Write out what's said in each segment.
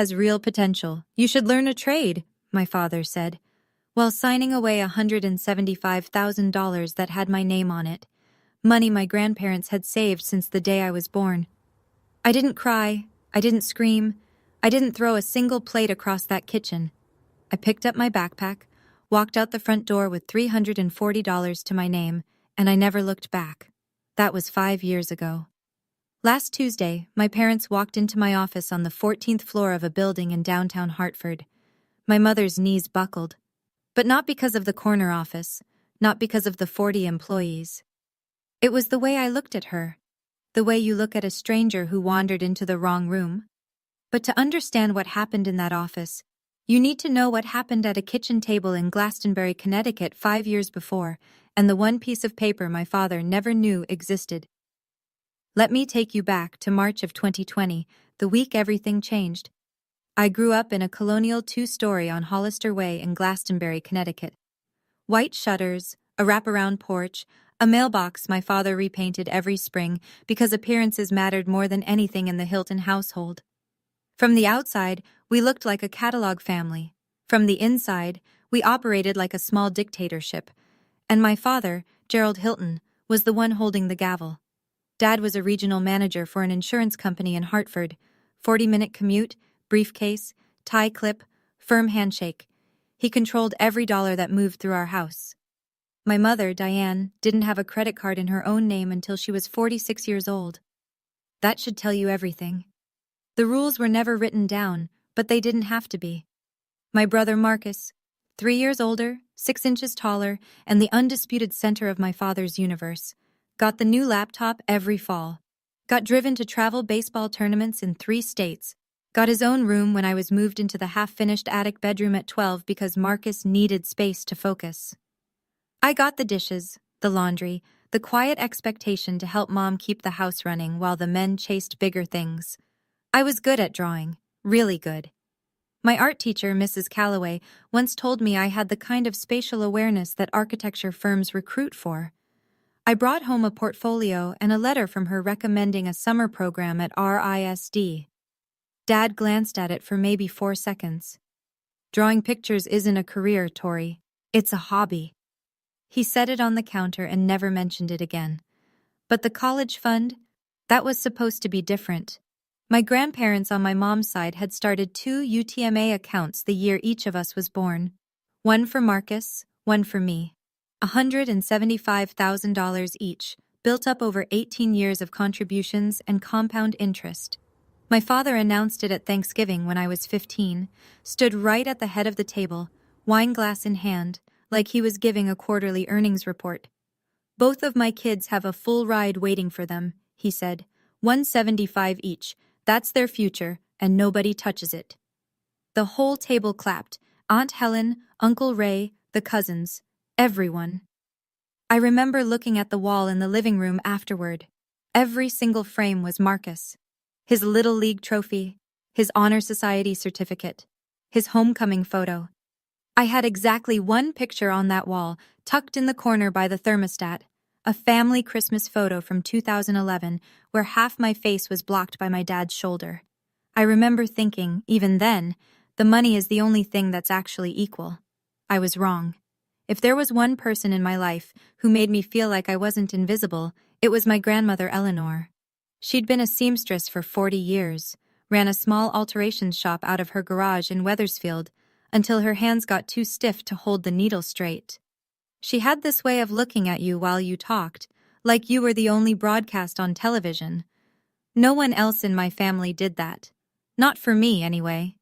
Has real potential. You should learn a trade, my father said, while signing away $175,000 that had my name on it, money my grandparents had saved since the day I was born. I didn't cry, I didn't scream, I didn't throw a single plate across that kitchen. I picked up my backpack, walked out the front door with $340 to my name, and I never looked back. That was 5 years ago. Last Tuesday, my parents walked into my office on the 14th floor of a building in downtown Hartford. My mother's knees buckled. But not because of the corner office, not because of the 40 employees. It was the way I looked at her, the way you look at a stranger who wandered into the wrong room. But to understand what happened in that office, you need to know what happened at a kitchen table in Glastonbury, Connecticut 5 years before, and the one piece of paper my father never knew existed. Let me take you back to March of 2020, the week everything changed. I grew up in a colonial 2-story on Hollister Way in Glastonbury, Connecticut. White shutters, a wraparound porch, a mailbox my father repainted every spring because appearances mattered more than anything in the Hilton household. From the outside, we looked like a catalog family. From the inside, we operated like a small dictatorship. And my father, Gerald Hilton, was the one holding the gavel. Dad was a regional manager for an insurance company in Hartford. 40-minute commute, briefcase, tie clip, firm handshake. He controlled every dollar that moved through our house. My mother, Diane, didn't have a credit card in her own name until she was 46 years old. That should tell you everything. The rules were never written down, but they didn't have to be. My brother Marcus, 3 years older, 6 inches taller, and the undisputed center of my father's universe, got the new laptop every fall, got driven to travel baseball tournaments in 3 states, got his own room when I was moved into the half-finished attic bedroom at 12 because Marcus needed space to focus. I got the dishes, the laundry, the quiet expectation to help Mom keep the house running while the men chased bigger things. I was good at drawing, really good. My art teacher, Mrs. Calloway, once told me I had the kind of spatial awareness that architecture firms recruit for. I brought home a portfolio and a letter from her recommending a summer program at RISD. Dad glanced at it for maybe 4 seconds. Drawing pictures isn't a career, Tori. It's a hobby. He set it on the counter and never mentioned it again. But the college fund? That was supposed to be different. My grandparents on my mom's side had started 2 UTMA accounts the year each of us was born. One for Marcus, one for me. $175,000 each, built up over 18 years of contributions and compound interest. My father announced it at Thanksgiving when I was 15, stood right at the head of the table, wine glass in hand, like he was giving a quarterly earnings report. Both of my kids have a full ride waiting for them, he said. $175 each. That's their future, and nobody touches it. The whole table clapped. Aunt Helen, Uncle Ray, the cousins, everyone. I remember looking at the wall in the living room afterward. Every single frame was Marcus. His Little League trophy, his Honor Society certificate, his homecoming photo. I had exactly one picture on that wall, tucked in the corner by the thermostat, a family Christmas photo from 2011 where half my face was blocked by my dad's shoulder. I remember thinking, even then, the money is the only thing that's actually equal. I was wrong. If there was one person in my life who made me feel like I wasn't invisible, it was my grandmother Eleanor. She'd been a seamstress for 40 years, ran a small alterations shop out of her garage in Wethersfield, until her hands got too stiff to hold the needle straight. She had this way of looking at you while you talked, like you were the only broadcast on television. No one else in my family did that. Not for me, anyway.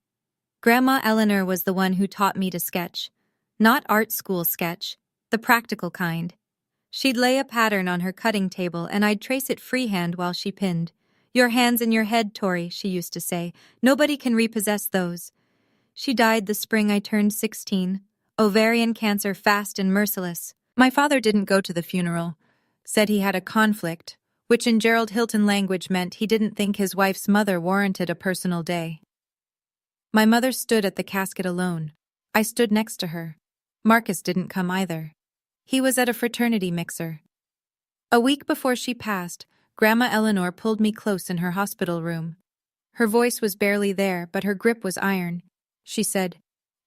Grandma Eleanor was the one who taught me to sketch. Not art school sketch, the practical kind. She'd lay a pattern on her cutting table and I'd trace it freehand while she pinned. "Your hands in your head, Tori," she used to say. "Nobody can repossess those." She died the spring I turned 16. Ovarian cancer, fast and merciless. My father didn't go to the funeral. Said he had a conflict, which in Gerald Hilton language meant he didn't think his wife's mother warranted a personal day. My mother stood at the casket alone. I stood next to her. Marcus didn't come either. He was at a fraternity mixer. A week before she passed, Grandma Eleanor pulled me close in her hospital room. Her voice was barely there, but her grip was iron. She said,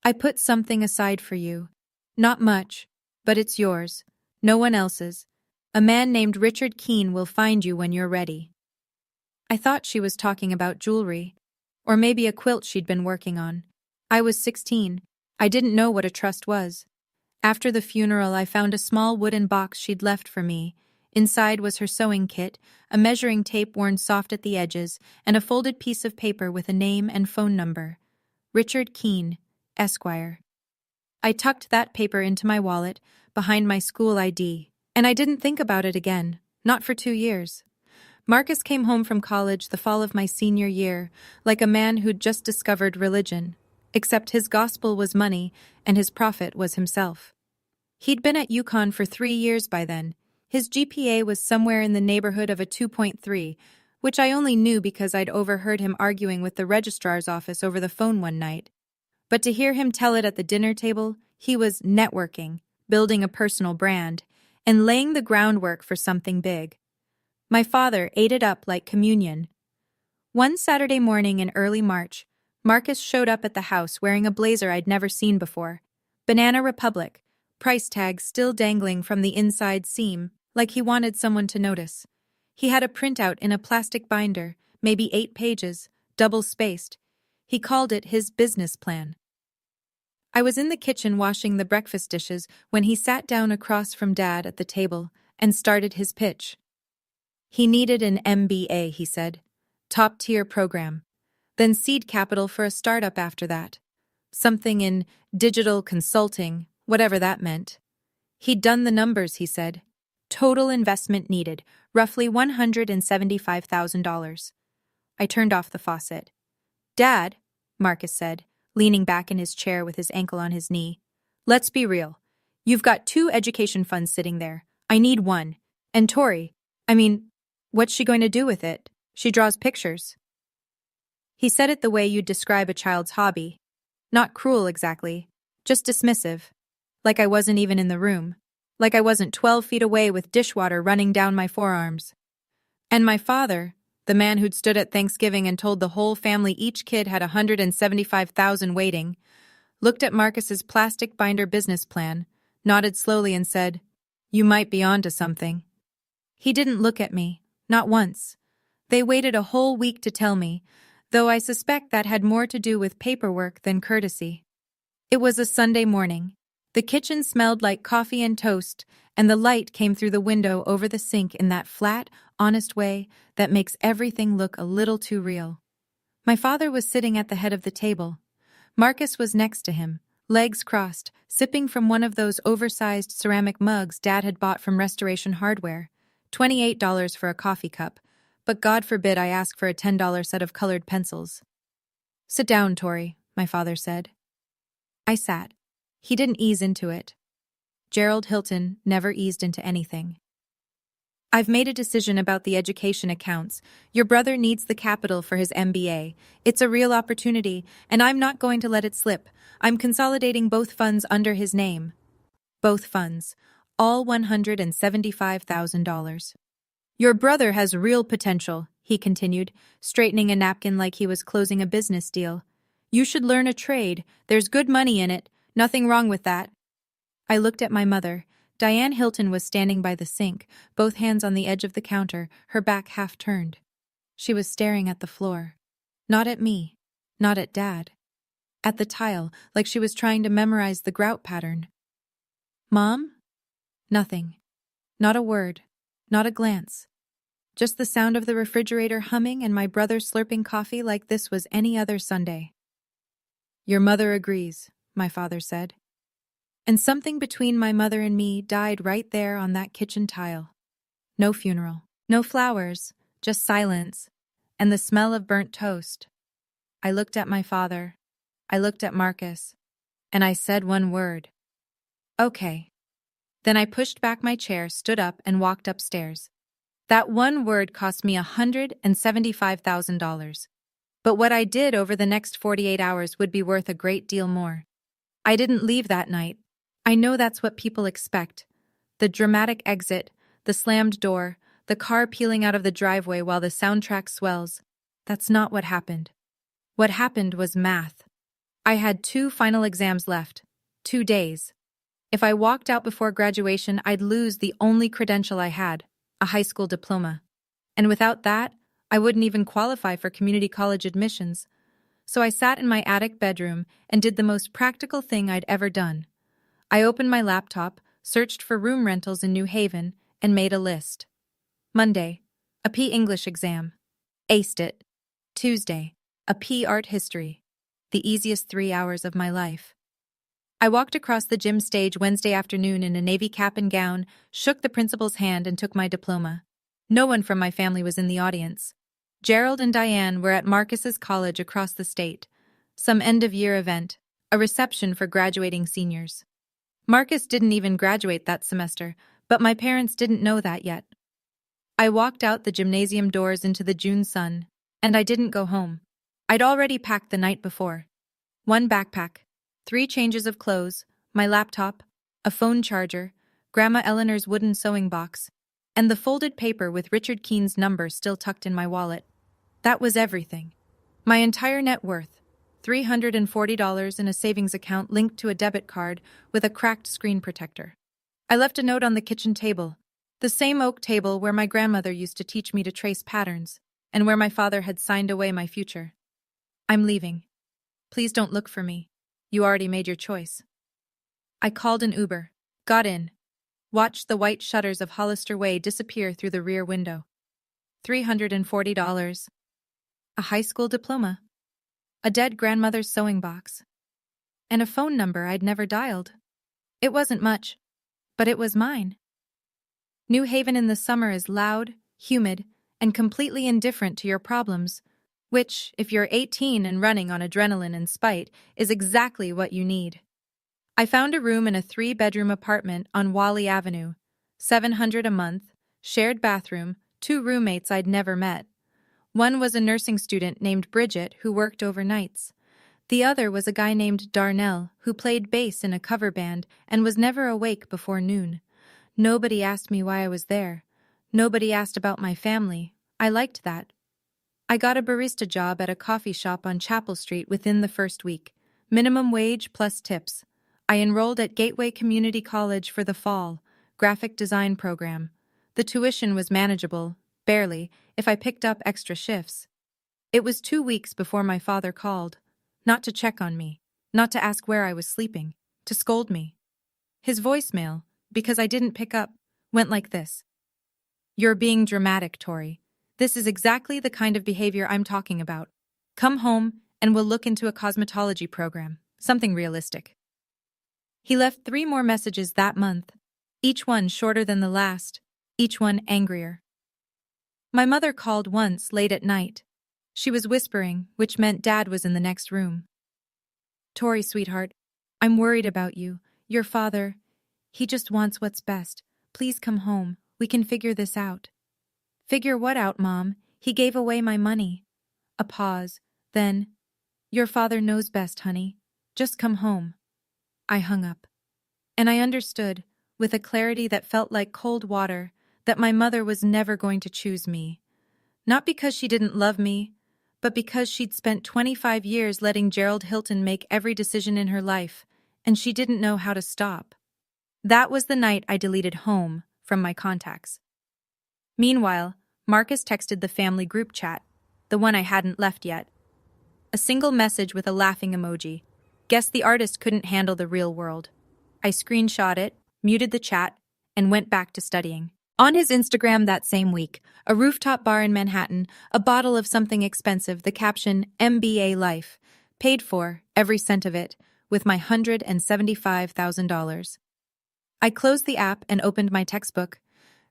"I put something aside for you. Not much, but it's yours. No one else's. A man named Richard Keene will find you when you're ready." I thought she was talking about jewelry, or maybe a quilt she'd been working on. I was 16. I didn't know what a trust was. After the funeral, I found a small wooden box she'd left for me. Inside was her sewing kit, a measuring tape worn soft at the edges, and a folded piece of paper with a name and phone number. Richard Keene, Esquire. I tucked that paper into my wallet, behind my school ID, and I didn't think about it again, not for 2 years. Marcus came home from college the fall of my senior year, like a man who'd just discovered religion, except his gospel was money and his prophet was himself. He'd been at UConn for 3 years by then. His GPA was somewhere in the neighborhood of a 2.3, which I only knew because I'd overheard him arguing with the registrar's office over the phone one night. But to hear him tell it at the dinner table, he was networking, building a personal brand, and laying the groundwork for something big. My father ate it up like communion. One Saturday morning in early March, Marcus showed up at the house wearing a blazer I'd never seen before. Banana Republic, price tag still dangling from the inside seam, like he wanted someone to notice. He had a printout in a plastic binder, maybe 8 pages, double-spaced. He called it his business plan. I was in the kitchen washing the breakfast dishes when he sat down across from Dad at the table and started his pitch. He needed an MBA, he said. Top-tier program. Then seed capital for a startup after that. Something in digital consulting, whatever that meant. He'd done the numbers, he said. Total investment needed, roughly $175,000. I turned off the faucet. "Dad," Marcus said, leaning back in his chair with his ankle on his knee. "Let's be real. You've got 2 education funds sitting there. I need one. And Tori, what's she going to do with it? She draws pictures." He said it the way you'd describe a child's hobby. Not cruel exactly, just dismissive. Like I wasn't even in the room. Like I wasn't 12 feet away with dishwater running down my forearms. And my father, the man who'd stood at Thanksgiving and told the whole family each kid had $175,000 waiting, looked at Marcus's plastic binder business plan, nodded slowly and said, "You might be onto something." He didn't look at me, not once. They waited a whole week to tell me, though I suspect that had more to do with paperwork than courtesy. It was a Sunday morning. The kitchen smelled like coffee and toast, and the light came through the window over the sink in that flat, honest way that makes everything look a little too real. My father was sitting at the head of the table. Marcus was next to him, legs crossed, sipping from one of those oversized ceramic mugs Dad had bought from Restoration Hardware. $28 for a coffee cup, but God forbid I ask for a $10 set of colored pencils. "Sit down, Tori," my father said. I sat. He didn't ease into it. Gerald Hilton never eased into anything. "I've made a decision about the education accounts. Your brother needs the capital for his MBA. It's a real opportunity, and I'm not going to let it slip. I'm consolidating both funds under his name." Both funds. All $175,000. "Your brother has real potential," he continued, straightening a napkin like he was closing a business deal. "You should learn a trade. There's good money in it. Nothing wrong with that." I looked at my mother. Diane Hilton was standing by the sink, both hands on the edge of the counter, her back half turned. She was staring at the floor. Not at me. Not at Dad. At the tile, like she was trying to memorize the grout pattern. "Mom?" Nothing. Not a word. Not a glance. Just the sound of the refrigerator humming and my brother slurping coffee like this was any other Sunday. "Your mother agrees," my father said. And something between my mother and me died right there on that kitchen tile. No funeral. No flowers. Just silence. And the smell of burnt toast. I looked at my father. I looked at Marcus. And I said one word. "Okay." Then I pushed back my chair, stood up, and walked upstairs. That one word cost me $175,000. But what I did over the next 48 hours would be worth a great deal more. I didn't leave that night. I know that's what people expect. The dramatic exit, the slammed door, the car peeling out of the driveway while the soundtrack swells. That's not what happened. What happened was math. I had 2 final exams left. 2 days. If I walked out before graduation, I'd lose the only credential I had, a high school diploma. And without that, I wouldn't even qualify for community college admissions. So I sat in my attic bedroom and did the most practical thing I'd ever done. I opened my laptop, searched for room rentals in New Haven, and made a list. Monday, a P English exam. Aced it. Tuesday, a P art history. The easiest 3 hours of my life. I walked across the gym stage Wednesday afternoon in a navy cap and gown, shook the principal's hand, and took my diploma. No one from my family was in the audience. Gerald and Diane were at Marcus's college across the state. Some end-of-year event, a reception for graduating seniors. Marcus didn't even graduate that semester, but my parents didn't know that yet. I walked out the gymnasium doors into the June sun, and I didn't go home. I'd already packed the night before. 1 backpack, 3 changes of clothes, my laptop, a phone charger, Grandma Eleanor's wooden sewing box, and the folded paper with Richard Keene's number still tucked in my wallet. That was everything. My entire net worth, $340 in a savings account linked to a debit card with a cracked screen protector. I left a note on the kitchen table, the same oak table where my grandmother used to teach me to trace patterns, and where my father had signed away my future. I'm leaving. Please don't look for me. You already made your choice. I called an Uber, got in, watched the white shutters of Hollister Way disappear through the rear window. $340. A high school diploma. A dead grandmother's sewing box. And a phone number I'd never dialed. It wasn't much, but it was mine. New Haven in the summer is loud, humid, and completely indifferent to your problems, which, if you're 18 and running on adrenaline and spite, is exactly what you need. I found a room in a 3-bedroom apartment on Wally Avenue, $700 a month, shared bathroom, 2 roommates I'd never met. One was a nursing student named Bridget who worked overnights. The other was a guy named Darnell who played bass in a cover band and was never awake before noon. Nobody asked me why I was there. Nobody asked about my family. I liked that. I got a barista job at a coffee shop on Chapel Street within the first week. Minimum wage plus tips. I enrolled at Gateway Community College for the fall, graphic design program. The tuition was manageable, barely, if I picked up extra shifts. It was 2 weeks before my father called. Not to check on me, not to ask where I was sleeping, to scold me. His voicemail, because I didn't pick up, went like this. You're being dramatic, Tori. This is exactly the kind of behavior I'm talking about. Come home and we'll look into a cosmetology program, something realistic. He left 3 more messages that month, each one shorter than the last, each one angrier. My mother called once late at night. She was whispering, which meant Dad was in the next room. Tori, sweetheart, I'm worried about you. Your father, he just wants what's best. Please come home. We can figure this out. Figure what out, Mom? He gave away my money. A pause. Then, your father knows best, honey. Just come home. I hung up. And I understood, with a clarity that felt like cold water, that my mother was never going to choose me. Not because she didn't love me, but because she'd spent 25 years letting Gerald Hilton make every decision in her life, and she didn't know how to stop. That was the night I deleted home from my contacts. Meanwhile, Marcus texted the family group chat, the one I hadn't left yet. A single message with a laughing emoji. Guess the artist couldn't handle the real world. I screenshot it, muted the chat, and went back to studying. On his Instagram that same week, a rooftop bar in Manhattan, a bottle of something expensive, the caption, MBA Life, paid for, every cent of it, with my $175,000. I closed the app and opened my textbook.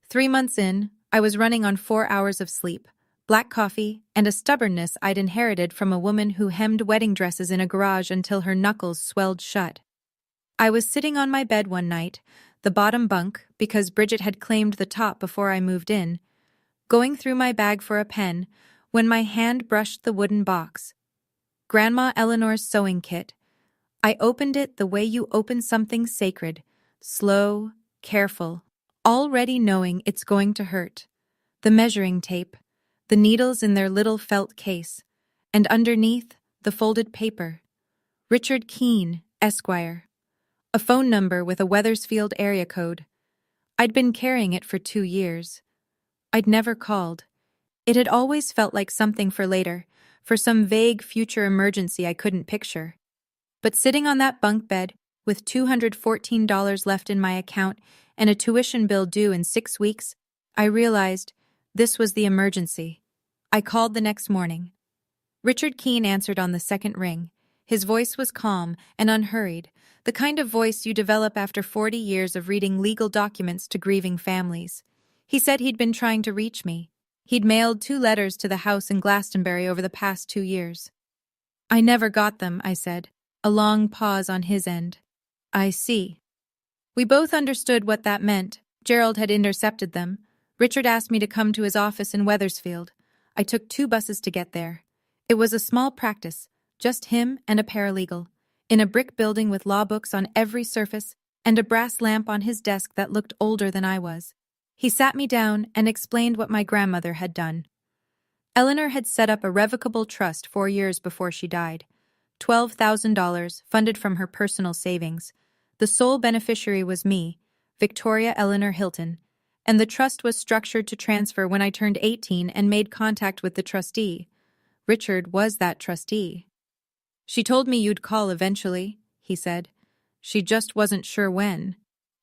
3 months in, I was running on 4 hours of sleep, black coffee, and a stubbornness I'd inherited from a woman who hemmed wedding dresses in a garage until her knuckles swelled shut. I was sitting on my bed one night, the bottom bunk, because Bridget had claimed the top before I moved in, going through my bag for a pen, when my hand brushed the wooden box. Grandma Eleanor's sewing kit. I opened it the way you open something sacred, slow, careful, already knowing it's going to hurt. The measuring tape, the needles in their little felt case, and underneath, the folded paper. Richard Keene, Esquire. A phone number with a Wethersfield area code. I'd been carrying it for 2 years. I'd never called. It had always felt like something for later, for some vague future emergency I couldn't picture. But sitting on that bunk bed, with $214 left in my account and a tuition bill due in 6 weeks, I realized this was the emergency. I called the next morning. Richard Keene answered on the second ring. His voice was calm and unhurried, the kind of voice you develop after 40 years of reading legal documents to grieving families. He said he'd been trying to reach me. He'd mailed 2 letters to the house in Glastonbury over the past 2 years. I never got them, I said, a long pause on his end. I see. We both understood what that meant. Gerald had intercepted them. Richard asked me to come to his office in Wethersfield. I took 2 buses to get there. It was a small practice, just him and a paralegal, in a brick building with law books on every surface and a brass lamp on his desk that looked older than I was. He sat me down and explained what my grandmother had done. Eleanor had set up a revocable trust 4 years before she died. $12,000 funded from her personal savings. The sole beneficiary was me, Victoria Eleanor Hilton, and the trust was structured to transfer when I turned 18 and made contact with the trustee. Richard was that trustee. She told me you'd call eventually, he said. She just wasn't sure when.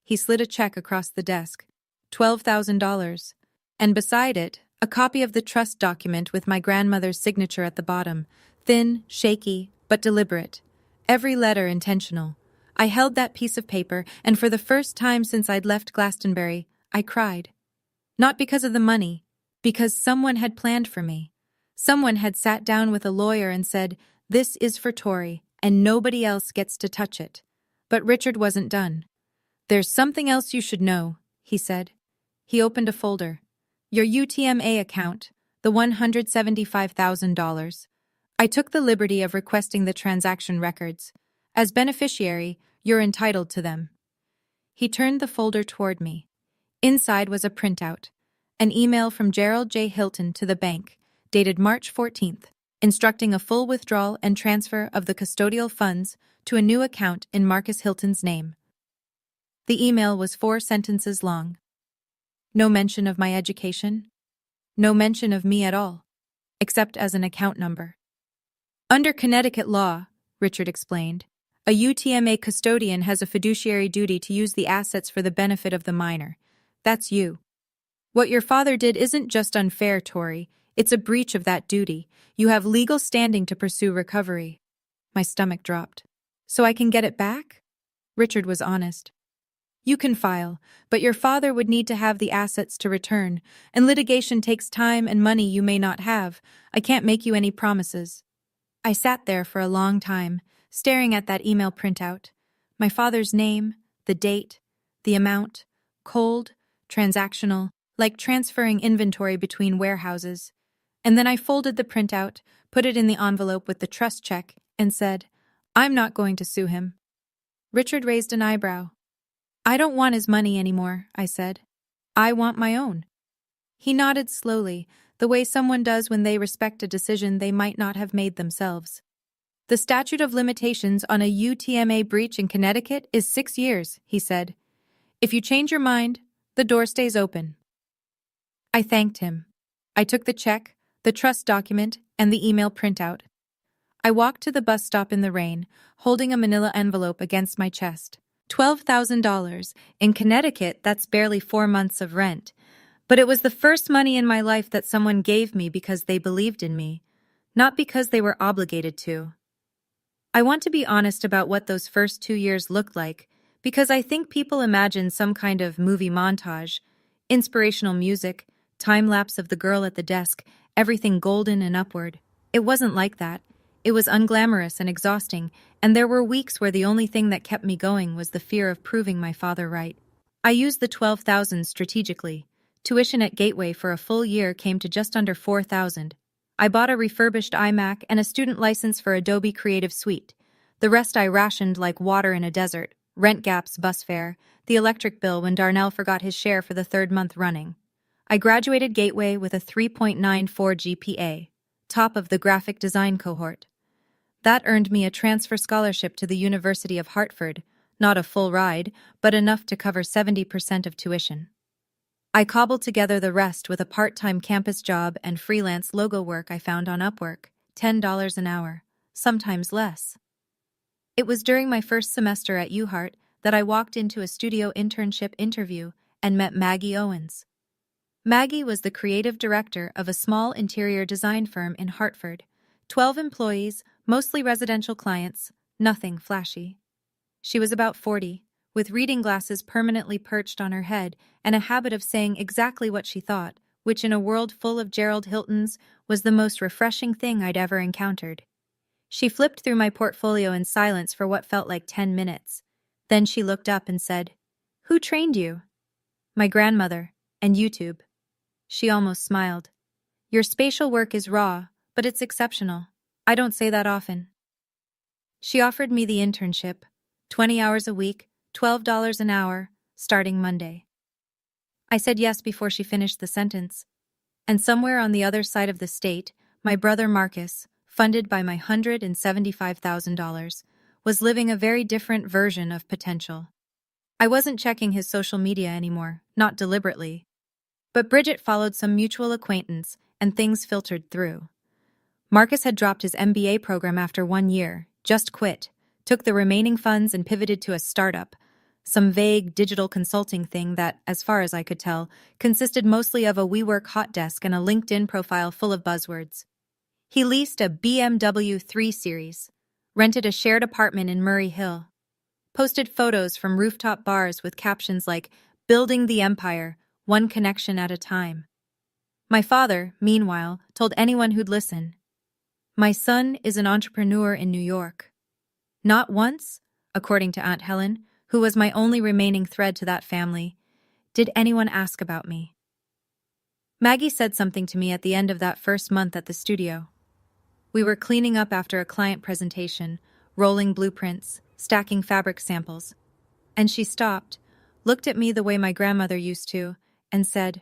He slid a check across the desk. $12,000. And beside it, a copy of the trust document with my grandmother's signature at the bottom, thin, shaky, but deliberate. Every letter intentional. I held that piece of paper, and for the first time since I'd left Glastonbury, I cried. Not because of the money, because someone had planned for me. Someone had sat down with a lawyer and said, "This is for Tori, and nobody else gets to touch it." But Richard wasn't done. "There's something else you should know," he said. He opened a folder. "Your UTMA account, the $175,000. I took the liberty of requesting the transaction records. As beneficiary, you're entitled to them." He turned the folder toward me. Inside was a printout, an email from Gerald J. Hilton to the bank, dated March 14th, instructing a full withdrawal and transfer of the custodial funds to a new account in Marcus Hilton's name. The email was 4 sentences long. No mention of my education. No mention of me at all, except as an account number. Under Connecticut law, Richard explained, a UTMA custodian has a fiduciary duty to use the assets for the benefit of the minor. That's you. What your father did isn't just unfair, Tori. It's a breach of that duty. You have legal standing to pursue recovery. My stomach dropped. So I can get it back? Richard was honest. You can file, but your father would need to have the assets to return, and litigation takes time and money you may not have. I can't make you any promises. I sat there for a long time, staring at that email printout. My father's name, the date, the amount, cold, transactional, like transferring inventory between warehouses. And then I folded the printout, put it in the envelope with the trust check, and said, "I'm not going to sue him." Richard raised an eyebrow. "I don't want his money anymore," I said. "I want my own." He nodded slowly, the way someone does when they respect a decision they might not have made themselves. "The statute of limitations on a UTMA breach in Connecticut is 6 years, he said. "If you change your mind, the door stays open." I thanked him. I took the check, the trust document, and the email printout. I walked to the bus stop in the rain, holding a manila envelope against my chest. $12,000. In Connecticut, that's barely 4 months of rent. But it was the first money in my life that someone gave me because they believed in me, not because they were obligated to. I want to be honest about what those first 2 years looked like, because I think people imagine some kind of movie montage, inspirational music, time-lapse of the girl at the desk, everything golden and upward. It wasn't like that. It was unglamorous and exhausting, and there were weeks where the only thing that kept me going was the fear of proving my father right. I used the $12,000 strategically. Tuition at Gateway for a full year came to just under $4,000. I bought a refurbished iMac and a student license for Adobe Creative Suite. The rest I rationed like water in a desert, rent gaps, bus fare, the electric bill when Darnell forgot his share for the 3rd month running. I graduated Gateway with a 3.94 GPA, top of the graphic design cohort. That earned me a transfer scholarship to the University of Hartford, not a full ride, but enough to cover 70% of tuition. I cobbled together the rest with a part-time campus job and freelance logo work I found on Upwork, $10 an hour, sometimes less. It was during my first semester at UHart that I walked into a studio internship interview and met Maggie Owens. Maggie was the creative director of a small interior design firm in Hartford, 12 employees, mostly residential clients, nothing flashy. She was about 40, with reading glasses permanently perched on her head and a habit of saying exactly what she thought, which in a world full of Gerald Hiltons was the most refreshing thing I'd ever encountered. She flipped through my portfolio in silence for what felt like 10 minutes. Then she looked up and said, "Who trained you?" "My grandmother, and YouTube." She almost smiled. "Your spatial work is raw, but it's exceptional. I don't say that often." She offered me the internship, 20 hours a week, $12 an hour, starting Monday. I said yes before she finished the sentence. And somewhere on the other side of the state, my brother Marcus, funded by my $175,000, was living a very different version of potential. I wasn't checking his social media anymore, not deliberately. But Bridget followed some mutual acquaintance, and things filtered through. Marcus had dropped his MBA program after 1 year, just quit, took the remaining funds and pivoted to a startup, some vague digital consulting thing that, as far as I could tell, consisted mostly of a WeWork hot desk and a LinkedIn profile full of buzzwords. He leased a BMW 3 Series, rented a shared apartment in Murray Hill, posted photos from rooftop bars with captions like, "Building the Empire, one connection at a time." My father, meanwhile, told anyone who'd listen, "My son is an entrepreneur in New York." Not once, according to Aunt Helen, who was my only remaining thread to that family, did anyone ask about me. Maggie said something to me at the end of that first month at the studio. We were cleaning up after a client presentation, rolling blueprints, stacking fabric samples. And she stopped, looked at me the way my grandmother used to, and said,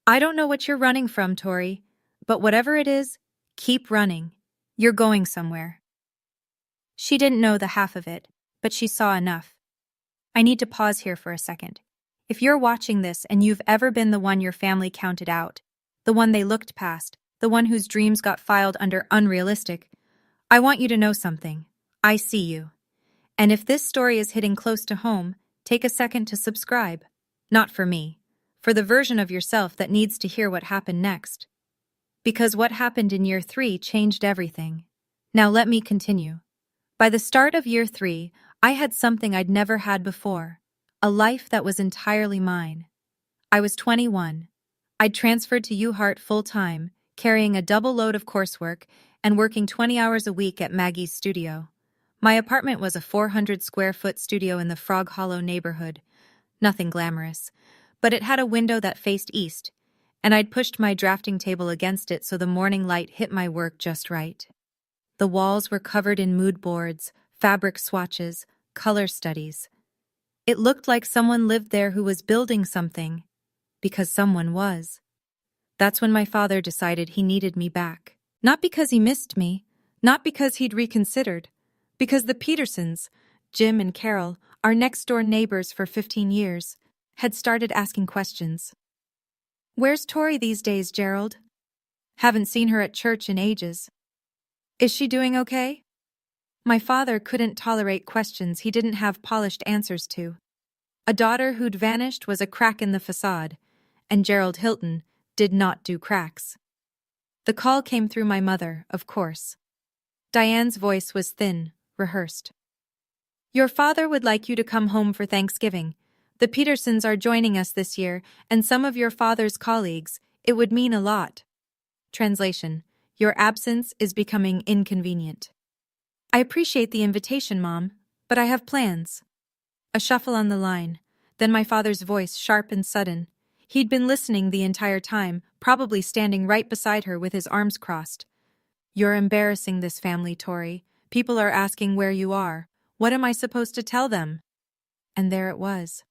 "I don't know what you're running from, Tori, but whatever it is, keep running. You're going somewhere." She didn't know the half of it, but she saw enough. I need to pause here for a second. If you're watching this and you've ever been the one your family counted out, the one they looked past, the one whose dreams got filed under unrealistic, I want you to know something. I see you. And if this story is hitting close to home, take a second to subscribe. Not for me, for the version of yourself that needs to hear what happened next. Because what happened in year 3 changed everything. Now let me continue. By the start of year 3, I had something I'd never had before, a life that was entirely mine. I was 21. I'd transferred to UHart full-time, carrying a double load of coursework and working 20 hours a week at Maggie's studio. My apartment was a 400-square-foot studio in the Frog Hollow neighborhood. Nothing glamorous, but it had a window that faced east, and I'd pushed my drafting table against it so the morning light hit my work just right. The walls were covered in mood boards, fabric swatches, color studies. It looked like someone lived there who was building something, because someone was. That's when my father decided he needed me back. Not because he missed me, not because he'd reconsidered, because the Petersons, Jim and Carol, our next-door neighbors for 15 years, had started asking questions. "Where's Tori these days, Gerald? Haven't seen her at church in ages. Is she doing okay?" My father couldn't tolerate questions he didn't have polished answers to. A daughter who'd vanished was a crack in the facade, and Gerald Hilton did not do cracks. The call came through my mother, of course. Diane's voice was thin, rehearsed. "Your father would like you to come home for Thanksgiving. The Petersons are joining us this year, and some of your father's colleagues. It would mean a lot." Translation: Your absence is becoming inconvenient. "I appreciate the invitation, Mom, but I have plans." A shuffle on the line, then my father's voice, sharp and sudden. He'd been listening the entire time, probably standing right beside her with his arms crossed. "You're embarrassing this family, Tori. People are asking where you are. What am I supposed to tell them?" And there it was.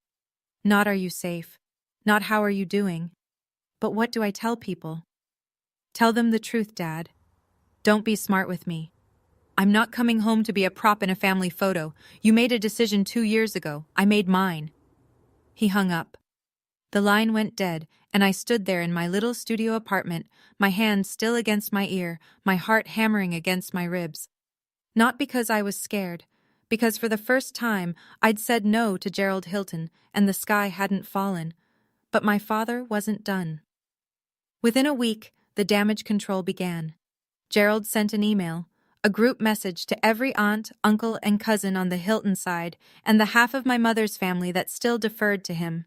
Not "Are you safe?" Not "How are you doing?" But what do I tell people? Tell them the truth, Dad. Don't be smart with me. I'm not coming home to be a prop in a family photo. You made a decision 2 years ago. I made mine. He hung up. The line went dead, and I stood there in my little studio apartment, my hand still against my ear, my heart hammering against my ribs. Not because I was scared, because for the first time I'd said no to Gerald Hilton and the sky hadn't fallen. But my father wasn't done. Within a week, the damage control began. Gerald sent an email, a group message to every aunt, uncle, and cousin on the Hilton side, and the half of my mother's family that still deferred to him.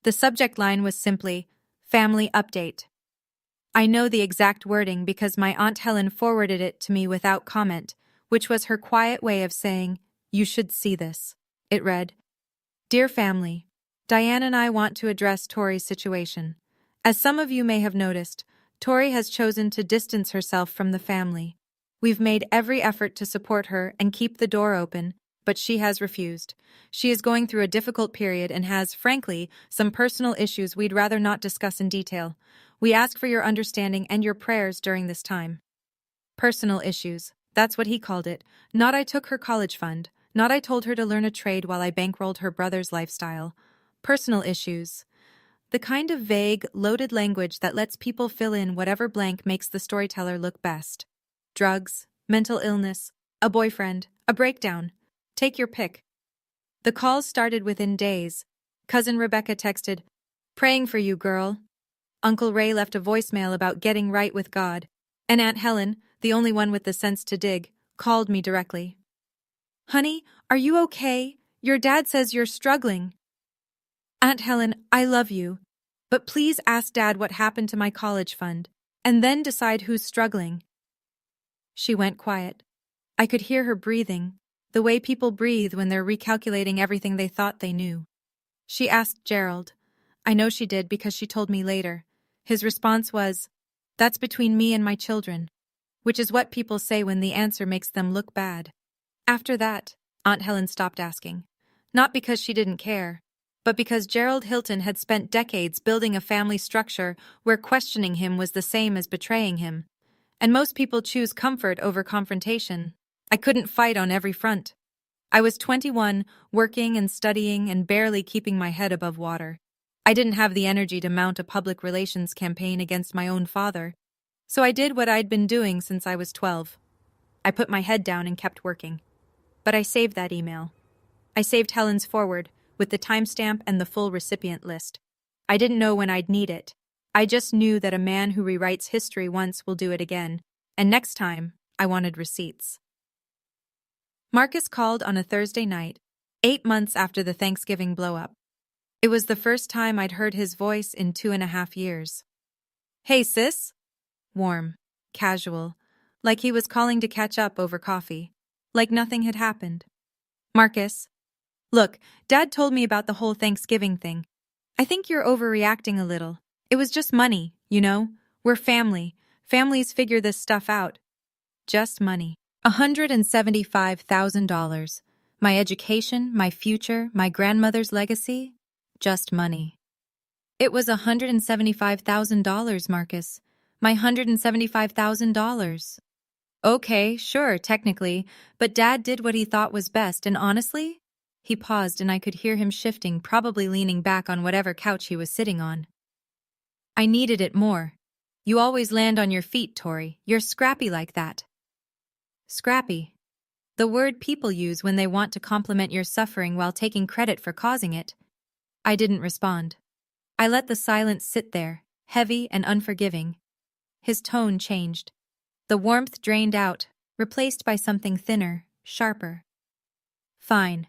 The subject line was simply, "Family Update." I know the exact wording because my Aunt Helen forwarded it to me without comment, which was her quiet way of saying, "You should see this." It read, "Dear family, Diane and I want to address Tori's situation. As some of you may have noticed, Tori has chosen to distance herself from the family. We've made every effort to support her and keep the door open, but she has refused. She is going through a difficult period and has, frankly, some personal issues we'd rather not discuss in detail. We ask for your understanding and your prayers during this time." Personal issues, that's what he called it. Not I took her college fund, not I told her to learn a trade while I bankrolled her brother's lifestyle. Personal issues. The kind of vague, loaded language that lets people fill in whatever blank makes the storyteller look best. Drugs, mental illness, a boyfriend, a breakdown. Take your pick. The calls started within days. Cousin Rebecca texted, "Praying for you, girl." Uncle Ray left a voicemail about getting right with God. And Aunt Helen, the only one with the sense to dig, called me directly. "Honey, are you okay? Your dad says you're struggling." "Aunt Helen, I love you. But please ask Dad what happened to my college fund, and then decide who's struggling." She went quiet. I could hear her breathing, the way people breathe when they're recalculating everything they thought they knew. She asked Gerald. I know she did because she told me later. His response was, "That's between me and my children," which is what people say when the answer makes them look bad. After that, Aunt Helen stopped asking. Not because she didn't care, but because Gerald Hilton had spent decades building a family structure where questioning him was the same as betraying him. And most people choose comfort over confrontation. I couldn't fight on every front. I was 21, working and studying and barely keeping my head above water. I didn't have the energy to mount a public relations campaign against my own father. So I did what I'd been doing since I was 12. I put my head down and kept working. But I saved that email. I saved Helen's forward, with the timestamp and the full recipient list. I didn't know when I'd need it. I just knew that a man who rewrites history once will do it again, and next time, I wanted receipts. Marcus called on a Thursday night, 8 months after the Thanksgiving blow-up. It was the first time I'd heard his voice in 2.5 years. "Hey, sis?" Warm, casual, like he was calling to catch up over coffee, like nothing had happened. "Marcus, look, Dad told me about the whole Thanksgiving thing. I think you're overreacting a little. It was just money, you know? We're family. Families figure this stuff out. Just money. $175,000. My education, my future, my grandmother's legacy. Just money." "It was $175,000, Marcus. My $175,000. "Okay, sure, technically, but Dad did what he thought was best, and honestly..." He paused and I could hear him shifting, probably leaning back on whatever couch he was sitting on. "I needed it more. You always land on your feet, Tori. You're scrappy like that." Scrappy. The word people use when they want to compliment your suffering while taking credit for causing it. I didn't respond. I let the silence sit there, heavy and unforgiving. His tone changed. The warmth drained out, replaced by something thinner, sharper. "Fine.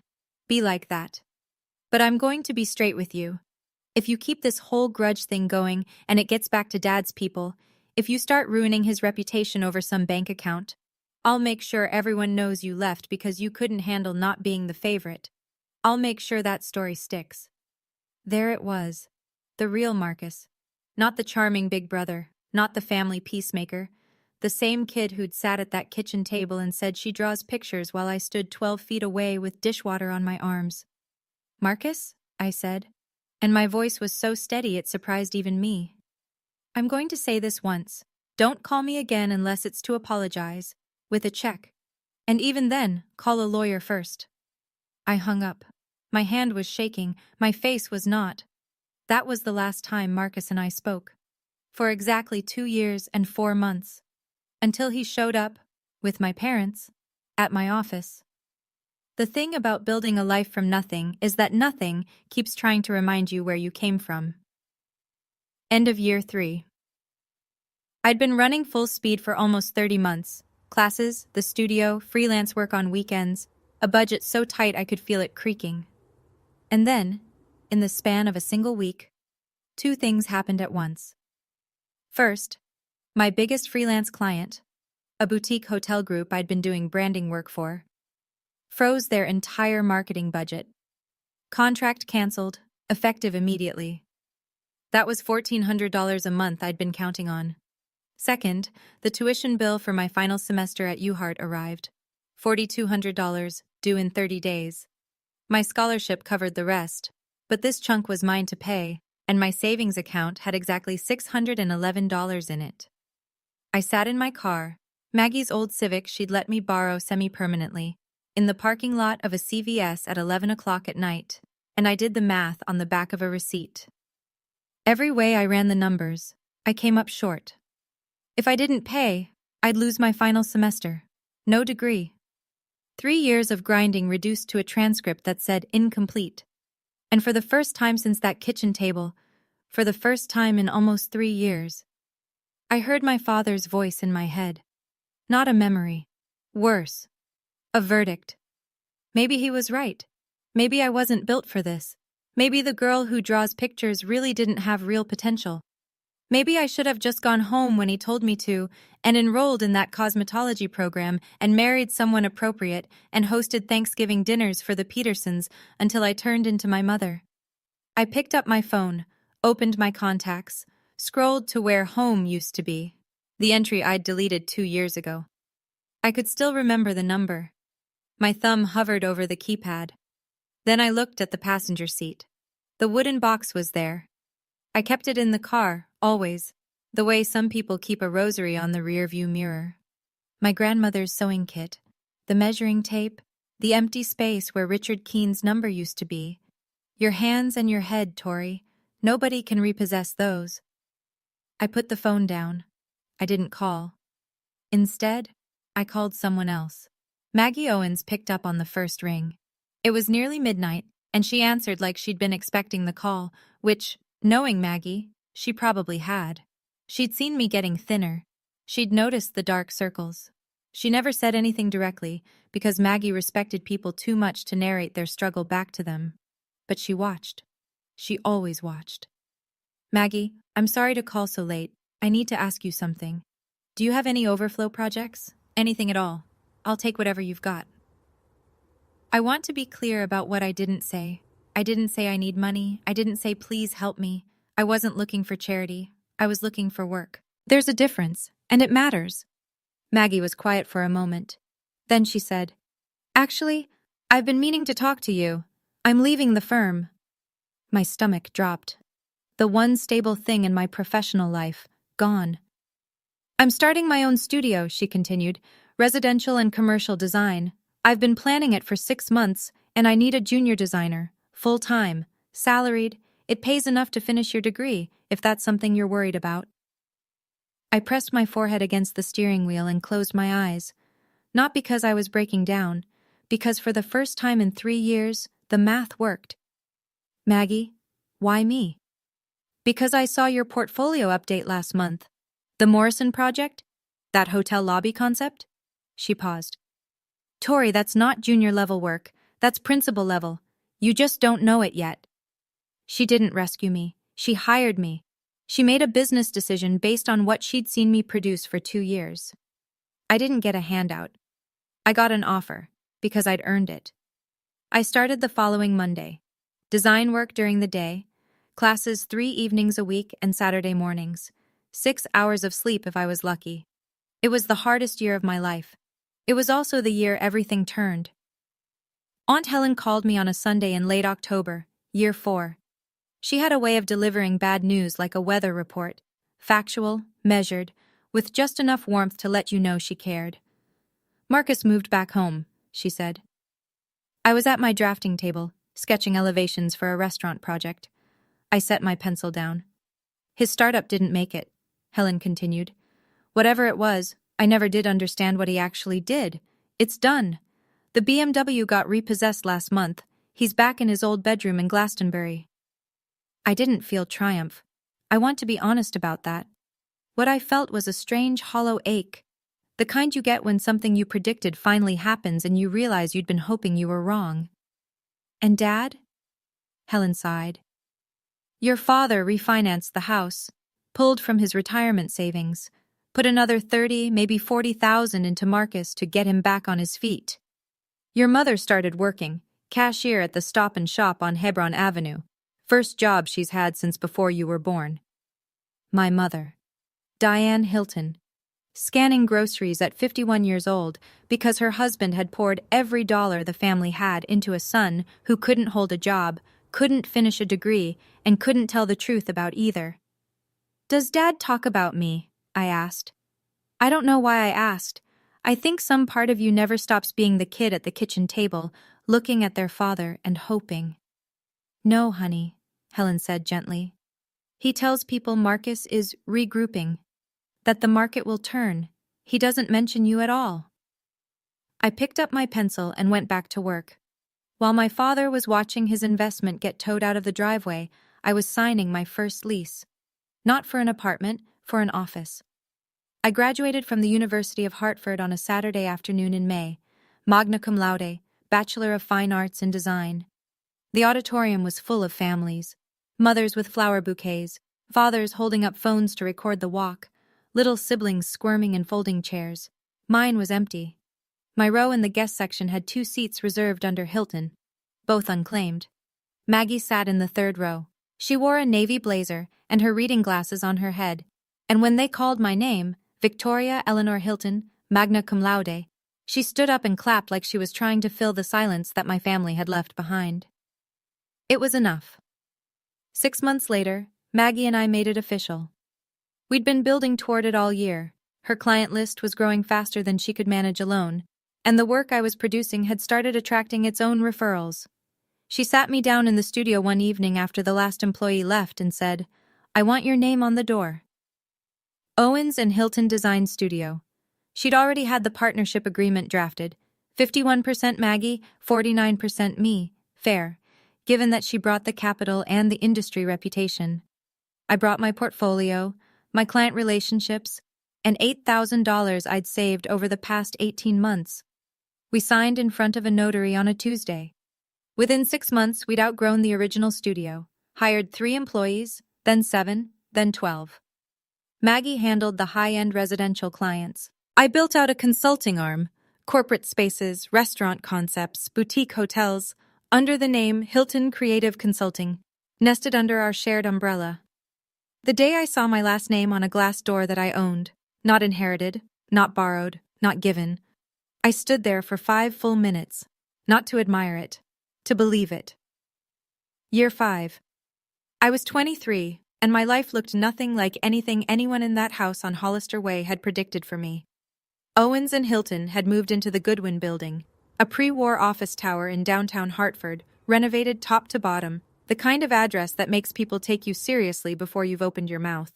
Be like that. But I'm going to be straight with you. If you keep this whole grudge thing going and it gets back to Dad's people, if you start ruining his reputation over some bank account, I'll make sure everyone knows you left because you couldn't handle not being the favorite. I'll make sure that story sticks." There it was. The real Marcus. Not the charming big brother, not the family peacemaker. The same kid who'd sat at that kitchen table and said she draws pictures while I stood 12 feet away with dishwater on my arms. "Marcus?" I said, and my voice was so steady it surprised even me. I'm going to say this once. Don't call me again unless it's to apologize, with a check. And even then, call a lawyer first. I hung up. My hand was shaking, my face was not. That was the last time Marcus and I spoke. For exactly 2 years and 4 months. Until he showed up, with my parents, at my office. The thing about building a life from nothing is that nothing keeps trying to remind you where you came from. End of year 3. I'd been running full speed for almost 30 months. Classes, the studio, freelance work on weekends, a budget so tight I could feel it creaking. And then, in the span of a single week, 2 things happened at once. First, my biggest freelance client, a boutique hotel group I'd been doing branding work for, froze their entire marketing budget. Contract canceled, effective immediately. That was $1,400 a month I'd been counting on. Second, the tuition bill for my final semester at UHart arrived. $4,200, due in 30 days. My scholarship covered the rest, but this chunk was mine to pay, and my savings account had exactly $611 in it. I sat in my car, Maggie's old Civic she'd let me borrow semi-permanently, in the parking lot of a CVS at 11 o'clock at night, and I did the math on the back of a receipt. Every way I ran the numbers, I came up short. If I didn't pay, I'd lose my final semester. No degree. 3 years of grinding reduced to a transcript that said incomplete. And for the first time since that kitchen table, for the first time in almost 3 years, I heard my father's voice in my head. Not a memory. Worse. A verdict. Maybe he was right. Maybe I wasn't built for this. Maybe the girl who draws pictures really didn't have real potential. Maybe I should have just gone home when he told me to, and enrolled in that cosmetology program, and married someone appropriate, and hosted Thanksgiving dinners for the Petersons until I turned into my mother. I picked up my phone, opened my contacts, scrolled to where home used to be, the entry I'd deleted 2 years ago. I could still remember the number. My thumb hovered over the keypad. Then I looked at the passenger seat. The wooden box was there. I kept it in the car, always, the way some people keep a rosary on the rearview mirror. My grandmother's sewing kit, the measuring tape, the empty space where Richard Keene's number used to be. Your hands and your head, Tori. Nobody can repossess those. I put the phone down. I didn't call. Instead, I called someone else. Maggie Owens picked up on the first ring. It was nearly midnight, and she answered like she'd been expecting the call, which, knowing Maggie, she probably had. She'd seen me getting thinner. She'd noticed the dark circles. She never said anything directly, because Maggie respected people too much to narrate their struggle back to them. But she watched. She always watched. Maggie, I'm sorry to call so late. I need to ask you something. Do you have any overflow projects? Anything at all? I'll take whatever you've got. I want to be clear about what I didn't say. I didn't say I need money. I didn't say please help me. I wasn't looking for charity. I was looking for work. There's a difference, and it matters. Maggie was quiet for a moment. Then she said, Actually, I've been meaning to talk to you. I'm leaving the firm. My stomach dropped. The one stable thing in my professional life, gone. I'm starting my own studio, she continued, residential and commercial design. I've been planning it for 6 months, and I need a junior designer, full-time, salaried. It pays enough to finish your degree, if that's something you're worried about. I pressed my forehead against the steering wheel and closed my eyes. Not because I was breaking down, because for the first time in 3 years, the math worked. Maggie, why me? Because I saw your portfolio update last month. The Morrison project? That hotel lobby concept? She paused. Tori, that's not junior level work. That's principal level. You just don't know it yet. She didn't rescue me. She hired me. She made a business decision based on what she'd seen me produce for 2 years. I didn't get a handout. I got an offer, because I'd earned it. I started the following Monday. Design work during the day, classes 3 evenings a week and Saturday mornings, 6 hours of sleep if I was lucky. It was the hardest year of my life. It was also the year everything turned. Aunt Helen called me on a Sunday in late October, year 4. She had a way of delivering bad news like a weather report, factual, measured, with just enough warmth to let you know she cared. "Marcus moved back home," she said. I was at my drafting table, sketching elevations for a restaurant project. I set my pencil down. "His startup didn't make it," Helen continued. "Whatever it was, I never did understand what he actually did. It's done. The BMW got repossessed last month. He's back in his old bedroom in Glastonbury." I didn't feel triumph. I want to be honest about that. What I felt was a strange, hollow ache. The kind you get when something you predicted finally happens and you realize you'd been hoping you were wrong. "And Dad?" Helen sighed. "Your father refinanced the house, pulled from his retirement savings, put another 30, maybe 40,000 into Marcus to get him back on his feet. Your mother started working, cashier at the Stop and Shop on Hebron Avenue, first job she's had since before you were born." My mother, Diane Hilton, scanning groceries at 51 years old because her husband had poured every dollar the family had into a son who couldn't hold a job, couldn't finish a degree, and couldn't tell the truth about either. "Does Dad talk about me?" I asked. I don't know why I asked. I think some part of you never stops being the kid at the kitchen table, looking at their father and hoping. "No, honey," Helen said gently. "He tells people Marcus is regrouping, that the market will turn. He doesn't mention you at all." I picked up my pencil and went back to work. While my father was watching his investment get towed out of the driveway, I was signing my first lease. Not for an apartment, for an office. I graduated from the University of Hartford on a Saturday afternoon in May, magna cum laude, Bachelor of Fine Arts in Design. The auditorium was full of families, mothers with flower bouquets, fathers holding up phones to record the walk, little siblings squirming in folding chairs. Mine was empty. My row in the guest section had 2 seats reserved under Hilton, both unclaimed. Maggie sat in the 3rd row. She wore a navy blazer and her reading glasses on her head, and when they called my name, Victoria Eleanor Hilton, magna cum laude, she stood up and clapped like she was trying to fill the silence that my family had left behind. It was enough. 6 months later, Maggie and I made it official. We'd been building toward it all year. Her client list was growing faster than she could manage alone, and the work I was producing had started attracting its own referrals. She sat me down in the studio one evening after the last employee left and said, "I want your name on the door." Owens and Hilton Design Studio. She'd already had the partnership agreement drafted. 51% Maggie, 49% me. Fair, given that she brought the capital and the industry reputation. I brought my portfolio, my client relationships, and $8,000 I'd saved over the past 18 months. We signed in front of a notary on a Tuesday. Within 6 months, we'd outgrown the original studio, hired 3 employees, then 7, then 12. Maggie handled the high-end residential clients. I built out a consulting arm, corporate spaces, restaurant concepts, boutique hotels, under the name Hilton Creative Consulting, nested under our shared umbrella. The day I saw my last name on a glass door that I owned, not inherited, not borrowed, not given, I stood there for 5 full minutes, not to admire it, to believe it. Year 5. I was 23, and my life looked nothing like anything anyone in that house on Hollister Way had predicted for me. Owens and Hilton had moved into the Goodwin Building, a pre-war office tower in downtown Hartford, renovated top to bottom, the kind of address that makes people take you seriously before you've opened your mouth.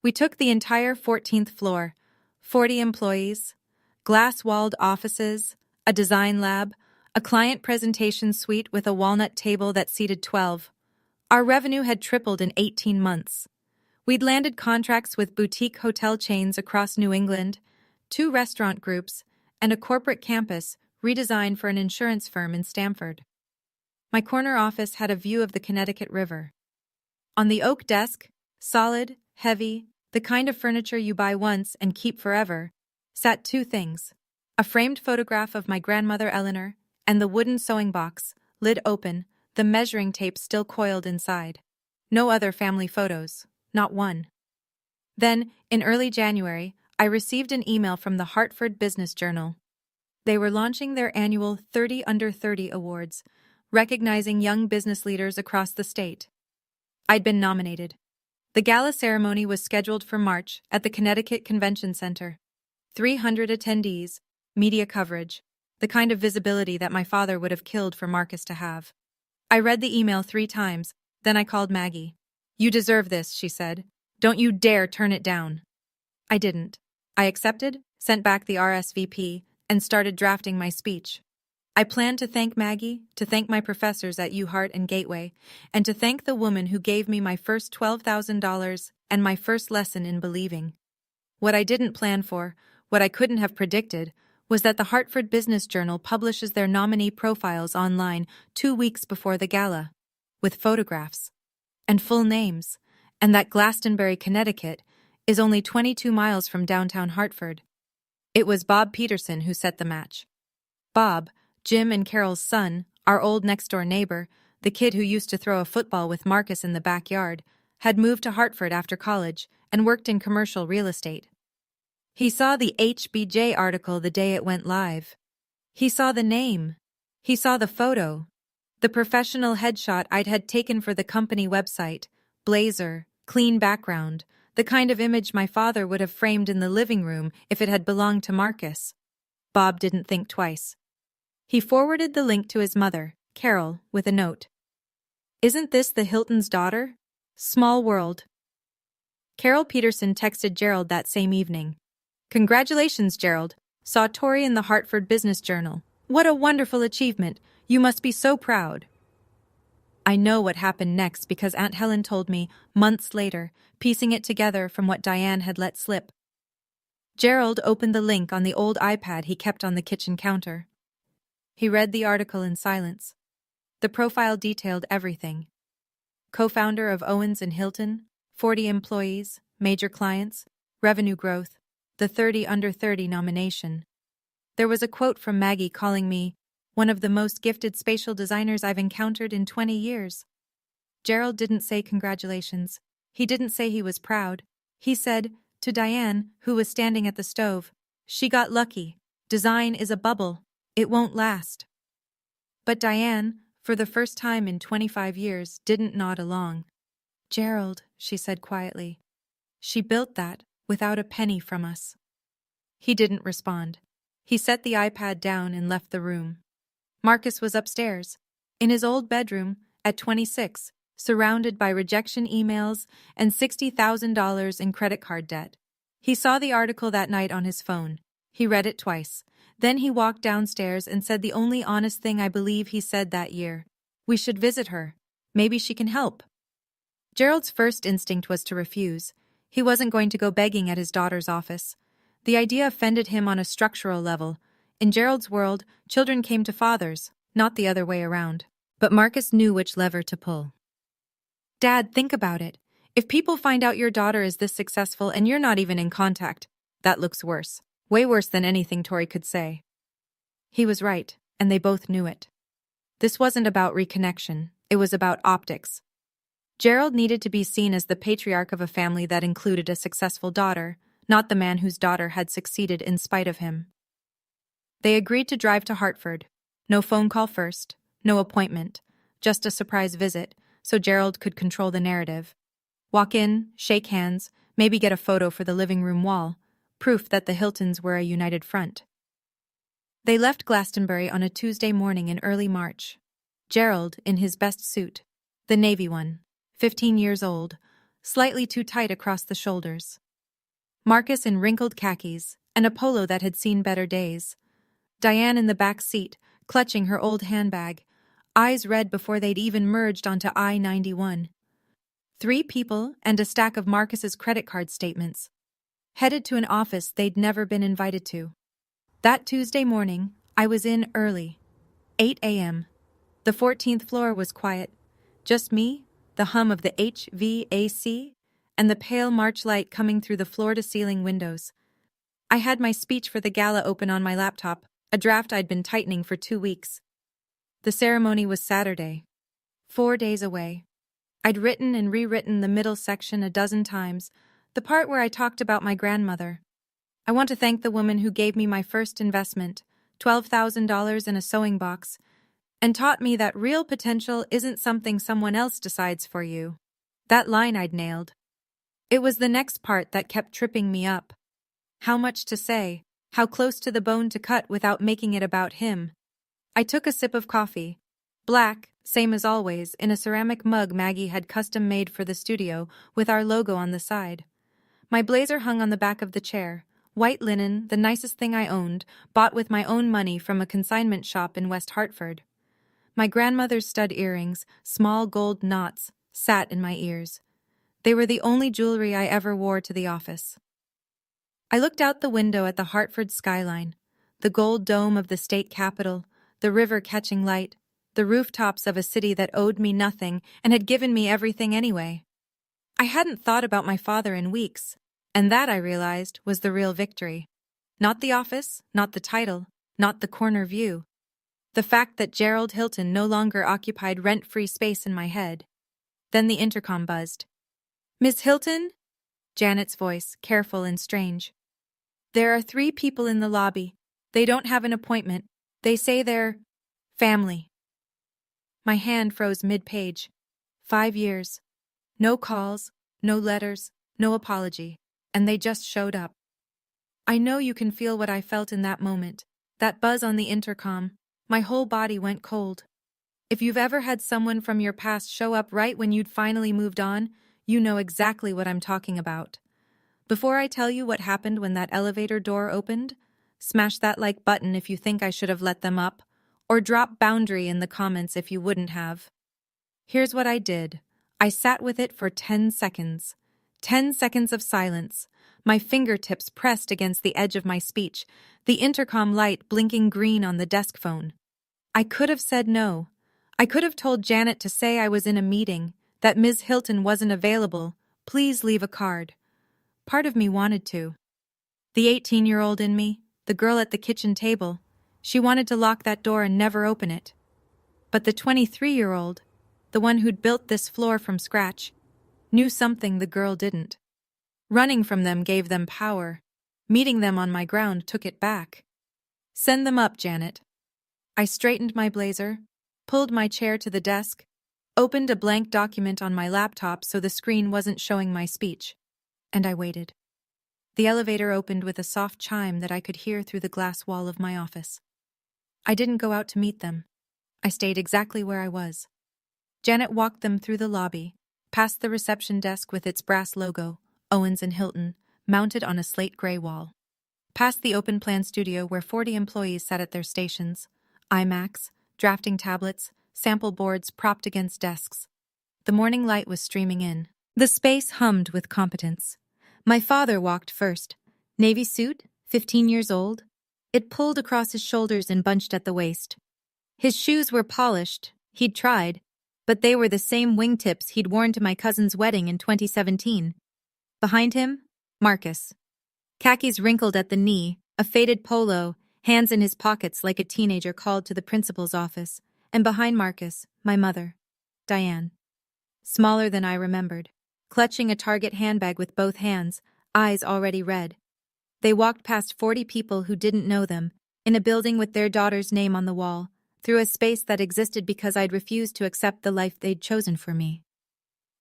We took the entire 14th floor, 40 employees, glass-walled offices, a design lab, a client presentation suite with a walnut table that seated 12. Our revenue had tripled in 18 months. We'd landed contracts with boutique hotel chains across New England, 2 restaurant groups, and a corporate campus redesigned for an insurance firm in Stamford. My corner office had a view of the Connecticut River. On the oak desk, solid, heavy, the kind of furniture you buy once and keep forever, sat 2 things: a framed photograph of my grandmother Eleanor, and the wooden sewing box, lid open, the measuring tape still coiled inside. No other family photos, not one. Then, in early January, I received an email from the Hartford Business Journal. They were launching their annual 30 Under 30 Awards, recognizing young business leaders across the state. I'd been nominated. The gala ceremony was scheduled for March at the Connecticut Convention Center. 300 attendees, media coverage, the kind of visibility that my father would have killed for Marcus to have. I read the email 3 times, then I called Maggie. "You deserve this," she said. "Don't you dare turn it down." I didn't. I accepted, sent back the RSVP, and started drafting my speech. I planned to thank Maggie, to thank my professors at UHart and Gateway, and to thank the woman who gave me my first $12,000 and my first lesson in believing. What I didn't plan for, what I couldn't have predicted, was that the Hartford Business Journal publishes their nominee profiles online 2 weeks before the gala, with photographs and full names, and that Glastonbury, Connecticut, is only 22 miles from downtown Hartford. It was Bob Peterson who set the match. Bob, Jim and Carol's son, our old next-door neighbor, the kid who used to throw a football with Marcus in the backyard, had moved to Hartford after college and worked in commercial real estate. He saw the HBJ article the day it went live. He saw the name. He saw the photo. The professional headshot I'd had taken for the company website, blazer, clean background, the kind of image my father would have framed in the living room if it had belonged to Marcus. Bob didn't think twice. He forwarded the link to his mother, Carol, with a note. "Isn't this the Hilton's daughter? Small world." Carol Peterson texted Gerald that same evening. "Congratulations, Gerald. Saw Tori in the Hartford Business Journal. What a wonderful achievement. You must be so proud." I know what happened next because Aunt Helen told me, months later, piecing it together from what Diane had let slip. Gerald opened the link on the old iPad he kept on the kitchen counter. He read the article in silence. The profile detailed everything. Co-founder of Owens and Hilton, 40 employees, major clients, revenue growth, the 30 under 30 nomination. There was a quote from Maggie calling me one of the most gifted spatial designers I've encountered in 20 years. Gerald didn't say congratulations. He didn't say he was proud. He said, to Diane, who was standing at the stove, "She got lucky. Design is a bubble. It won't last." But Diane, for the first time in 25 years, didn't nod along. "Gerald," she said quietly, "she built that without a penny from us." He didn't respond. He set the iPad down and left the room. Marcus was upstairs, in his old bedroom, at 26, surrounded by rejection emails and $60,000 in credit card debt. He saw the article that night on his phone. He read it twice. Then he walked downstairs and said the only honest thing I believe he said that year. "We should visit her. Maybe she can help." Gerald's first instinct was to refuse. He wasn't going to go begging at his daughter's office. The idea offended him on a structural level. In Gerald's world, children came to fathers, not the other way around. But Marcus knew which lever to pull. "Dad, think about it. If people find out your daughter is this successful and you're not even in contact, that looks worse. Way worse than anything Tori could say." He was right, and they both knew it. This wasn't about reconnection. It was about optics. Gerald needed to be seen as the patriarch of a family that included a successful daughter, not the man whose daughter had succeeded in spite of him. They agreed to drive to Hartford. No phone call first, no appointment, just a surprise visit, so Gerald could control the narrative. Walk in, shake hands, maybe get a photo for the living room wall, proof that the Hiltons were a united front. They left Glastonbury on a Tuesday morning in early March. Gerald in his best suit, the navy one, 15 years old, slightly too tight across the shoulders. Marcus in wrinkled khakis and a polo that had seen better days. Diane in the back seat, clutching her old handbag, eyes red before they'd even merged onto I-91. 3 people and a stack of Marcus's credit card statements. Headed to an office they'd never been invited to. That Tuesday morning, I was in early. 8 a.m. The 14th floor was quiet. Just me, the hum of the HVAC, and the pale March light coming through the floor-to-ceiling windows. I had my speech for the gala open on my laptop, a draft I'd been tightening for 2 weeks. The ceremony was Saturday, 4 days away. I'd written and rewritten the middle section a dozen times, the part where I talked about my grandmother. I want to thank the woman who gave me my first investment, $12,000 in a sewing box, and taught me that real potential isn't something someone else decides for you. That line I'd nailed. It was the next part that kept tripping me up. How much to say, how close to the bone to cut without making it about him. I took a sip of coffee. Black, same as always, in a ceramic mug Maggie had custom made for the studio with our logo on the side. My blazer hung on the back of the chair. White linen, the nicest thing I owned, bought with my own money from a consignment shop in West Hartford. My grandmother's stud earrings, small gold knots, sat in my ears. They were the only jewelry I ever wore to the office. I looked out the window at the Hartford skyline, the gold dome of the state capitol, the river catching light, the rooftops of a city that owed me nothing and had given me everything anyway. I hadn't thought about my father in weeks, and that, I realized, was the real victory. Not the office, not the title, not the corner view. The fact that Gerald Hilton no longer occupied rent-free space in my head. Then the intercom buzzed. "Miss Hilton?" Janet's voice, careful and strange. "There are 3 people in the lobby. They don't have an appointment. They say they're family." My hand froze mid-page. 5 years. No calls, no letters, no apology. And they just showed up. I know you can feel what I felt in that moment. That buzz on the intercom. My whole body went cold. If you've ever had someone from your past show up right when you'd finally moved on, you know exactly what I'm talking about. Before I tell you what happened when that elevator door opened, smash that like button if you think I should have let them up, or drop boundary in the comments if you wouldn't have. Here's what I did. I sat with it for 10 seconds. 10 seconds of silence, my fingertips pressed against the edge of my speech, the intercom light blinking green on the desk phone. I could have said no. I could have told Janet to say I was in a meeting, that Ms. Hilton wasn't available, please leave a card. Part of me wanted to. The 18-year-old in me, the girl at the kitchen table, she wanted to lock that door and never open it. But the 23-year-old, the one who'd built this floor from scratch, knew something the girl didn't. Running from them gave them power. Meeting them on my ground took it back. Send them up, Janet. I straightened my blazer, pulled my chair to the desk, opened a blank document on my laptop so the screen wasn't showing my speech, and I waited. The elevator opened with a soft chime that I could hear through the glass wall of my office. I didn't go out to meet them. I stayed exactly where I was. Janet walked them through the lobby, past the reception desk with its brass logo, Owens and Hilton, mounted on a slate gray wall. Past the open-plan studio where 40 employees sat at their stations, iMacs, drafting tablets, sample boards propped against desks. The morning light was streaming in. The space hummed with competence. My father walked first. Navy suit, 15 years old. It pulled across his shoulders and bunched at the waist. His shoes were polished. He'd tried. But they were the same wingtips he'd worn to my cousin's wedding in 2017. Behind him, Marcus. Khakis wrinkled at the knee, a faded polo, hands in his pockets like a teenager called to the principal's office, and behind Marcus, my mother, Diane. Smaller than I remembered, clutching a Target handbag with both hands, eyes already red. They walked past 40 people who didn't know them, in a building with their daughter's name on the wall, through a space that existed because I'd refused to accept the life they'd chosen for me.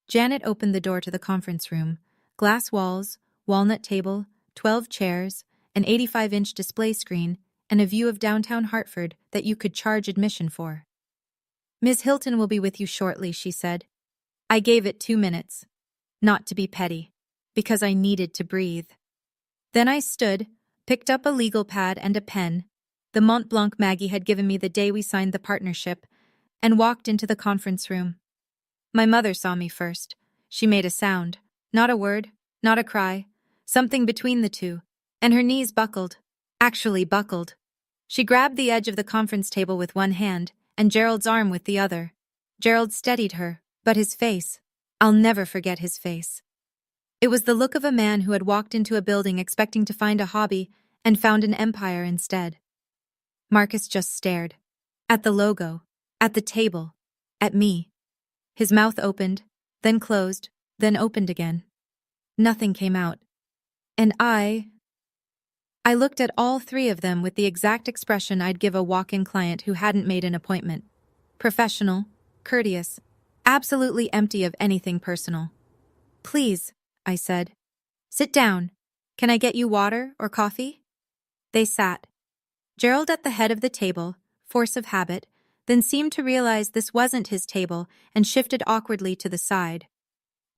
Janet opened the door to the conference room. Glass walls, walnut table, 12 chairs, an 85-inch display screen, and a view of downtown Hartford that you could charge admission for. "Ms. Hilton will be with you shortly," she said. I gave it 2 minutes. Not to be petty, because I needed to breathe. Then I stood, picked up a legal pad and a pen, the Mont Blanc Maggie had given me the day we signed the partnership, and walked into the conference room. My mother saw me first. She made a sound, not a word, not a cry, something between the two, and her knees buckled, actually buckled. She grabbed the edge of the conference table with one hand, and Gerald's arm with the other. Gerald steadied her, but his face, I'll never forget his face. It was the look of a man who had walked into a building expecting to find a hobby and found an empire instead. Marcus just stared. At the logo, at the table, at me. His mouth opened, then closed, then opened again. Nothing came out. And I looked at all 3 of them with the exact expression I'd give a walk-in client who hadn't made an appointment. Professional, courteous, absolutely empty of anything personal. "Please," I said. Sit down. Can I get you water or coffee? They sat. Gerald at the head of the table, force of habit, then seemed to realize this wasn't his table and shifted awkwardly to the side.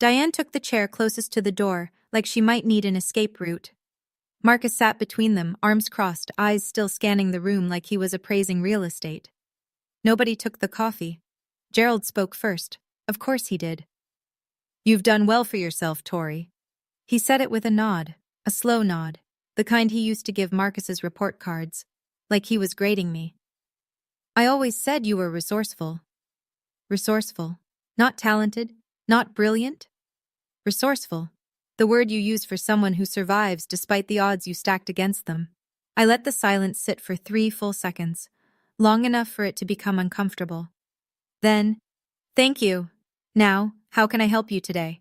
Diane took the chair closest to the door, like she might need an escape route. Marcus sat between them, arms crossed, eyes still scanning the room like he was appraising real estate. Nobody took the coffee. Gerald spoke first. Of course he did. You've done well for yourself, Tori. He said it with a nod, a slow nod, the kind he used to give Marcus's report cards, like he was grading me. I always said you were resourceful. Resourceful. Not talented, not brilliant. Resourceful. The word you use for someone who survives despite the odds you stacked against them. I let the silence sit for 3 full seconds, long enough for it to become uncomfortable. Then, thank you. Now, how can I help you today?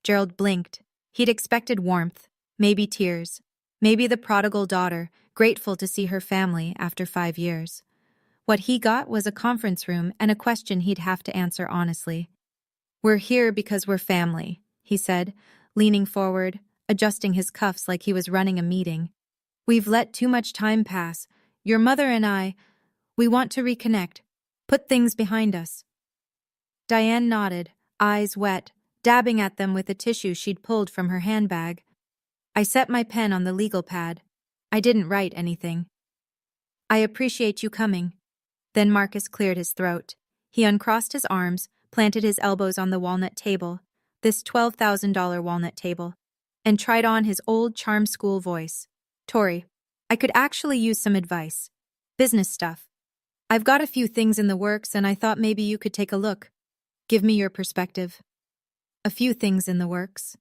Gerald blinked. He'd expected warmth, maybe tears, maybe the prodigal daughter, grateful to see her family after 5 years. What he got was a conference room and a question he'd have to answer honestly. We're here because we're family, he said, leaning forward, adjusting his cuffs like he was running a meeting. We've let too much time pass. Your mother and I, we want to reconnect, put things behind us. Diane nodded, eyes wet, dabbing at them with a tissue she'd pulled from her handbag. I set my pen on the legal pad. I didn't write anything. I appreciate you coming. Then Marcus cleared his throat. He uncrossed his arms, planted his elbows on the walnut table, this $12,000 walnut table, and tried on his old charm school voice. Tori, I could actually use some advice. Business stuff. I've got a few things in the works and I thought maybe you could take a look. Give me your perspective. A few things in the works.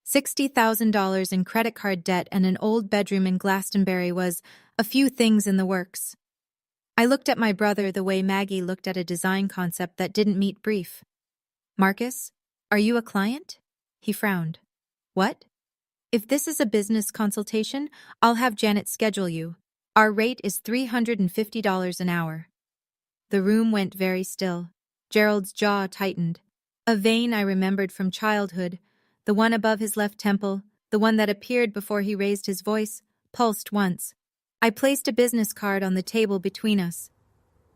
$60,000 in credit card debt and an old bedroom in Glastonbury was a few things in the works. I looked at my brother the way Maggie looked at a design concept that didn't meet brief. Marcus, are you a client? He frowned. What? If this is a business consultation, I'll have Janet schedule you. Our rate is $350 an hour. The room went very still. Gerald's jaw tightened. A vein I remembered from childhood, the one above his left temple, the one that appeared before he raised his voice, pulsed once. I placed a business card on the table between us.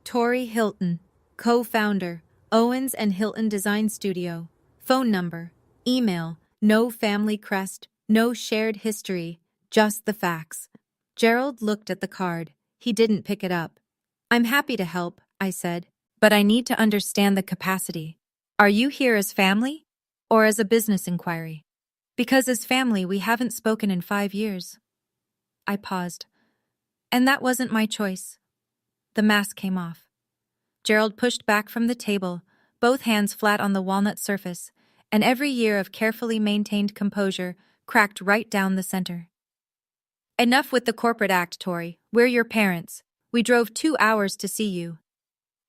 Tori Hilton, co-founder, Owens and Hilton Design Studio. Phone number, email, no family crest, no shared history, just the facts. Gerald looked at the card. He didn't pick it up. I'm happy to help, I said, but I need to understand the capacity. Are you here as family or as a business inquiry? Because as family, we haven't spoken in 5 years. I paused. And that wasn't my choice. The mask came off. Gerald pushed back from the table, both hands flat on the walnut surface, and every year of carefully maintained composure cracked right down the center. Enough with the corporate act, Tori. We're your parents. We drove 2 hours to see you.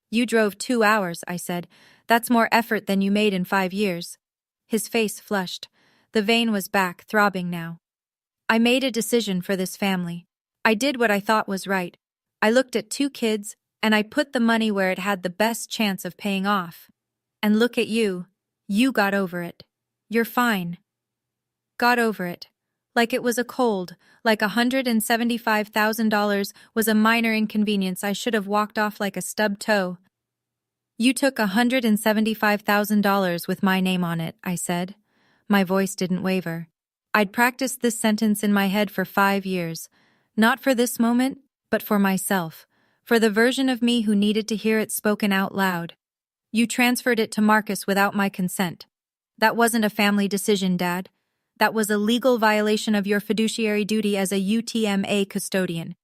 You drove 2 hours, I said. That's more effort than you made in 5 years. His face flushed. The vein was back, throbbing now. I made a decision for this family. I did what I thought was right. I looked at 2 kids, and I put the money where it had the best chance of paying off. And look at you. You got over it. You're fine. Got over it. Like it was a cold, like $175,000 was a minor inconvenience I should have walked off like a stubbed toe. You took $175,000 with my name on it, I said. My voice didn't waver. I'd practiced this sentence in my head for 5 years. Not for this moment, but for myself. For the version of me who needed to hear it spoken out loud. You transferred it to Marcus without my consent. That wasn't a family decision, Dad. That was a legal violation of your fiduciary duty as a UTMA custodian.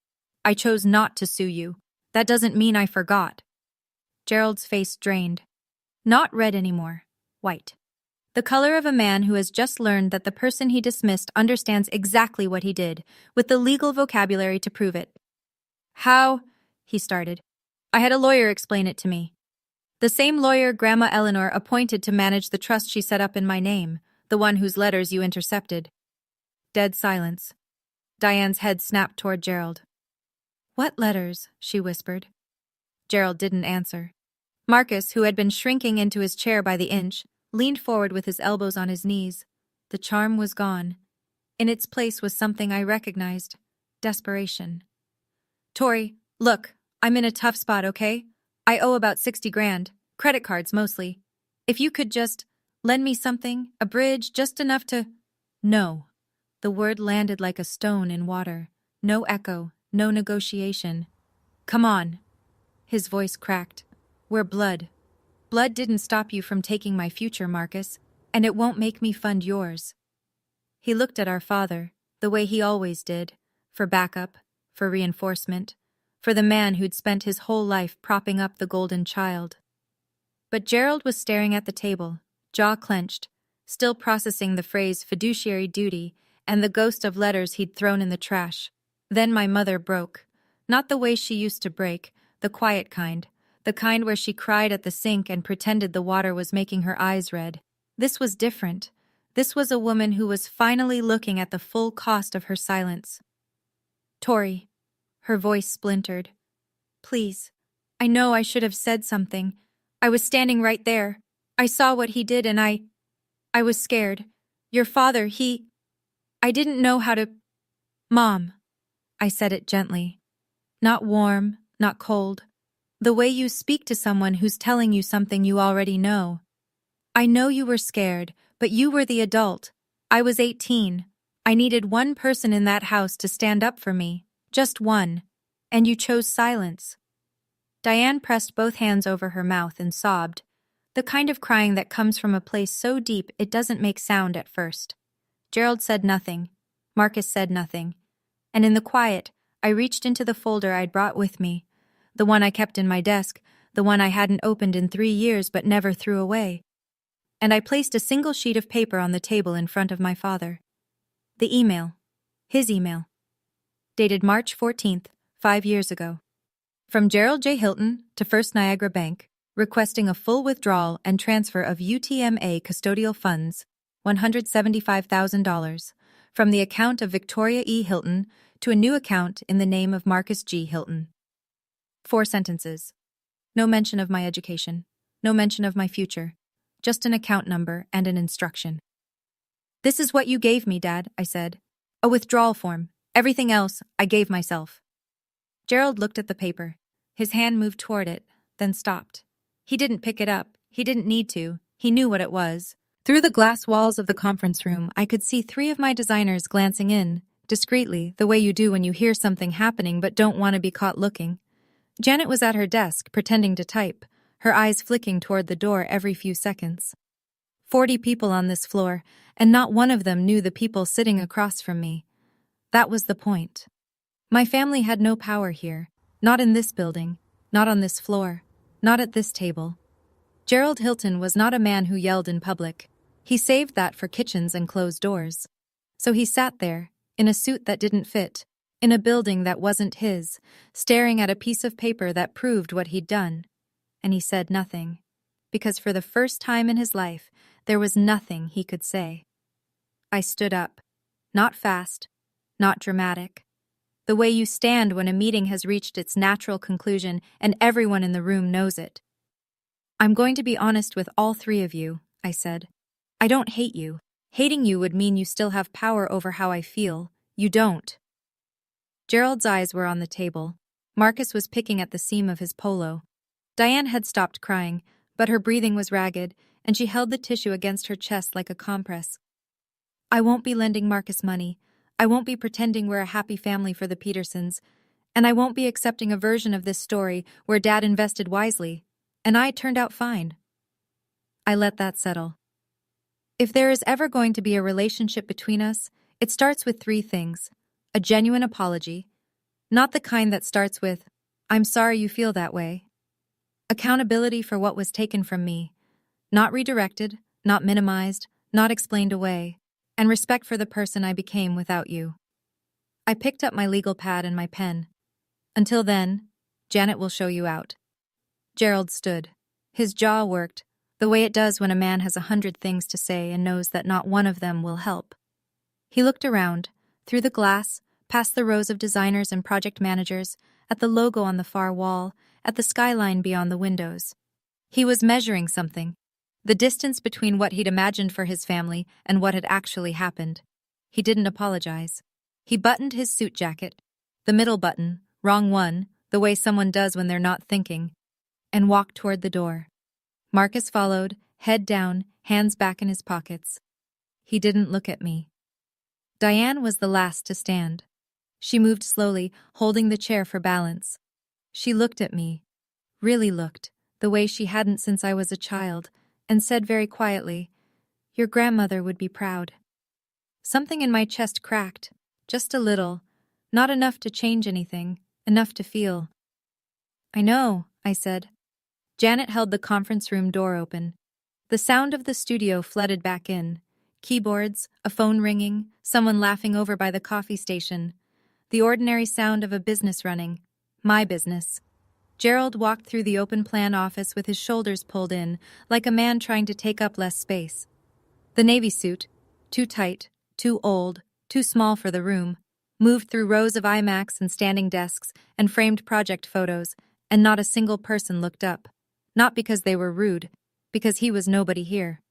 I chose not to sue you. That doesn't mean I forgot. Gerald's face drained. Not red anymore. White. The color of a man who has just learned that the person he dismissed understands exactly what he did, with the legal vocabulary to prove it. How? He started. I had a lawyer explain it to me. The same lawyer Grandma Eleanor appointed to manage the trust she set up in my name, the one whose letters you intercepted. Dead silence. Diane's head snapped toward Gerald. What letters? She whispered. Gerald didn't answer. Marcus, who had been shrinking into his chair by the inch, leaned forward with his elbows on his knees. The charm was gone. In its place was something I recognized. Desperation. Tori, look, I'm in a tough spot, okay? I owe about 60 grand. Credit cards, mostly. If you could just lend me something, a bridge, just enough to… No. The word landed like a stone in water. No echo, no negotiation. Come on. His voice cracked. We're blood. Blood didn't stop you from taking my future, Marcus, and it won't make me fund yours. He looked at our father, the way he always did, for backup, for reinforcement, for the man who'd spent his whole life propping up the golden child. But Gerald was staring at the table, jaw clenched, still processing the phrase fiduciary duty and the ghost of letters he'd thrown in the trash. Then my mother broke. Not the way she used to break, the quiet kind, the kind where she cried at the sink and pretended the water was making her eyes red. This was different. This was a woman who was finally looking at the full cost of her silence. Tori. Her voice splintered. Please. I know I should have said something. I was standing right there. I saw what he did and I was scared. Your father, I didn't know how to… Mom. I said it gently. Not warm, not cold. The way you speak to someone who's telling you something you already know. I know you were scared, but you were the adult. I was 18. I needed one person in that house to stand up for me. Just one. And you chose silence. Diane pressed both hands over her mouth and sobbed, the kind of crying that comes from a place so deep it doesn't make sound at first. Gerald said nothing. Marcus said nothing. And in the quiet, I reached into the folder I'd brought with me, the one I kept in my desk, the one I hadn't opened in 3 years but never threw away. And I placed a single sheet of paper on the table in front of my father. The email. His email. Dated March 14th, 5 years ago. From Gerald J. Hilton to First Niagara Bank, requesting a full withdrawal and transfer of UTMA custodial funds, $175,000, from the account of Victoria E. Hilton to a new account in the name of Marcus G. Hilton. 4 sentences. No mention of my education. No mention of my future. Just an account number and an instruction. This is what you gave me, Dad, I said. A withdrawal form. Everything else, I gave myself. Gerald looked at the paper. His hand moved toward it, then stopped. He didn't pick it up. He didn't need to. He knew what it was. Through the glass walls of the conference room, I could see 3 of my designers glancing in, discreetly, the way you do when you hear something happening but don't want to be caught looking. Janet was at her desk, pretending to type, her eyes flicking toward the door every few seconds. 40 people on this floor, and not one of them knew the people sitting across from me. That was the point. My family had no power here, not in this building, not on this floor, not at this table. Gerald Hilton was not a man who yelled in public. He saved that for kitchens and closed doors. So he sat there, in a suit that didn't fit, in a building that wasn't his, staring at a piece of paper that proved what he'd done. And he said nothing, because for the first time in his life, there was nothing he could say. I stood up. Not fast, not dramatic. The way you stand when a meeting has reached its natural conclusion and everyone in the room knows it. I'm going to be honest with all 3 of you, I said. I don't hate you. Hating you would mean you still have power over how I feel. You don't. Gerald's eyes were on the table. Marcus was picking at the seam of his polo. Diane had stopped crying, but her breathing was ragged, and she held the tissue against her chest like a compress. I won't be lending Marcus money. I won't be pretending we're a happy family for the Petersons. And I won't be accepting a version of this story where Dad invested wisely, and I turned out fine. I let that settle. If there is ever going to be a relationship between us, it starts with 3 things. A genuine apology, not the kind that starts with, I'm sorry you feel that way. Accountability for what was taken from me, not redirected, not minimized, not explained away, and respect for the person I became without you. I picked up my legal pad and my pen. Until then, Janet will show you out. Gerald stood. His jaw worked, the way it does when a man has 100 things to say and knows that not one of them will help. He looked around, through the glass, past the rows of designers and project managers, at the logo on the far wall, at the skyline beyond the windows. He was measuring something. The distance between what he'd imagined for his family and what had actually happened. He didn't apologize. He buttoned his suit jacket, the middle button, wrong one, the way someone does when they're not thinking, and walked toward the door. Marcus followed, head down, hands back in his pockets. He didn't look at me. Diane was the last to stand. She moved slowly, holding the chair for balance. She looked at me, really looked, the way she hadn't since I was a child, and said very quietly, "Your grandmother would be proud." Something in my chest cracked, just a little, not enough to change anything, enough to feel. "I know," I said. Janet held the conference room door open. The sound of the studio flooded back in. Keyboards, a phone ringing, someone laughing over by the coffee station. The ordinary sound of a business running. My business. Gerald walked through the open-plan office with his shoulders pulled in, like a man trying to take up less space. The navy suit, too tight, too old, too small for the room, moved through rows of iMacs and standing desks and framed project photos, and not a single person looked up. Not because they were rude, because he was nobody here.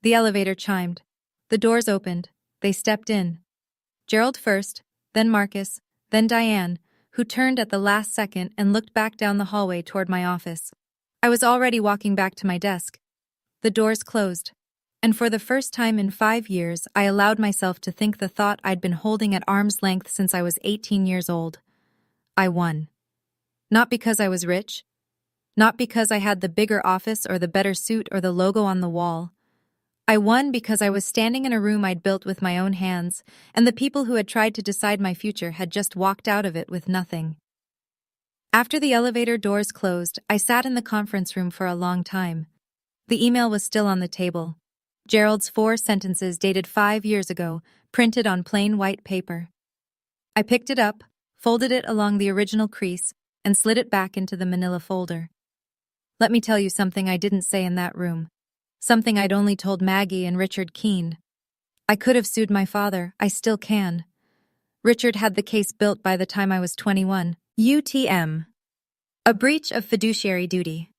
The elevator chimed. The doors opened. They stepped in. Gerald first, then Marcus, then Diane, who turned at the last second and looked back down the hallway toward my office. I was already walking back to my desk. The doors closed, and for the first time in 5 years, I allowed myself to think the thought I'd been holding at arm's length since I was 18 years old. I won. Not because I was rich, not because I had the bigger office or the better suit or the logo on the wall. I won because I was standing in a room I'd built with my own hands, and the people who had tried to decide my future had just walked out of it with nothing. After the elevator doors closed, I sat in the conference room for a long time. The email was still on the table. Gerald's 4 sentences dated 5 years ago, printed on plain white paper. I picked it up, folded it along the original crease, and slid it back into the manila folder. Let me tell you something I didn't say in that room. Something I'd only told Maggie and Richard Keene. I could have sued my father, I still can. Richard had the case built by the time I was 21. UTM. A breach of fiduciary duty.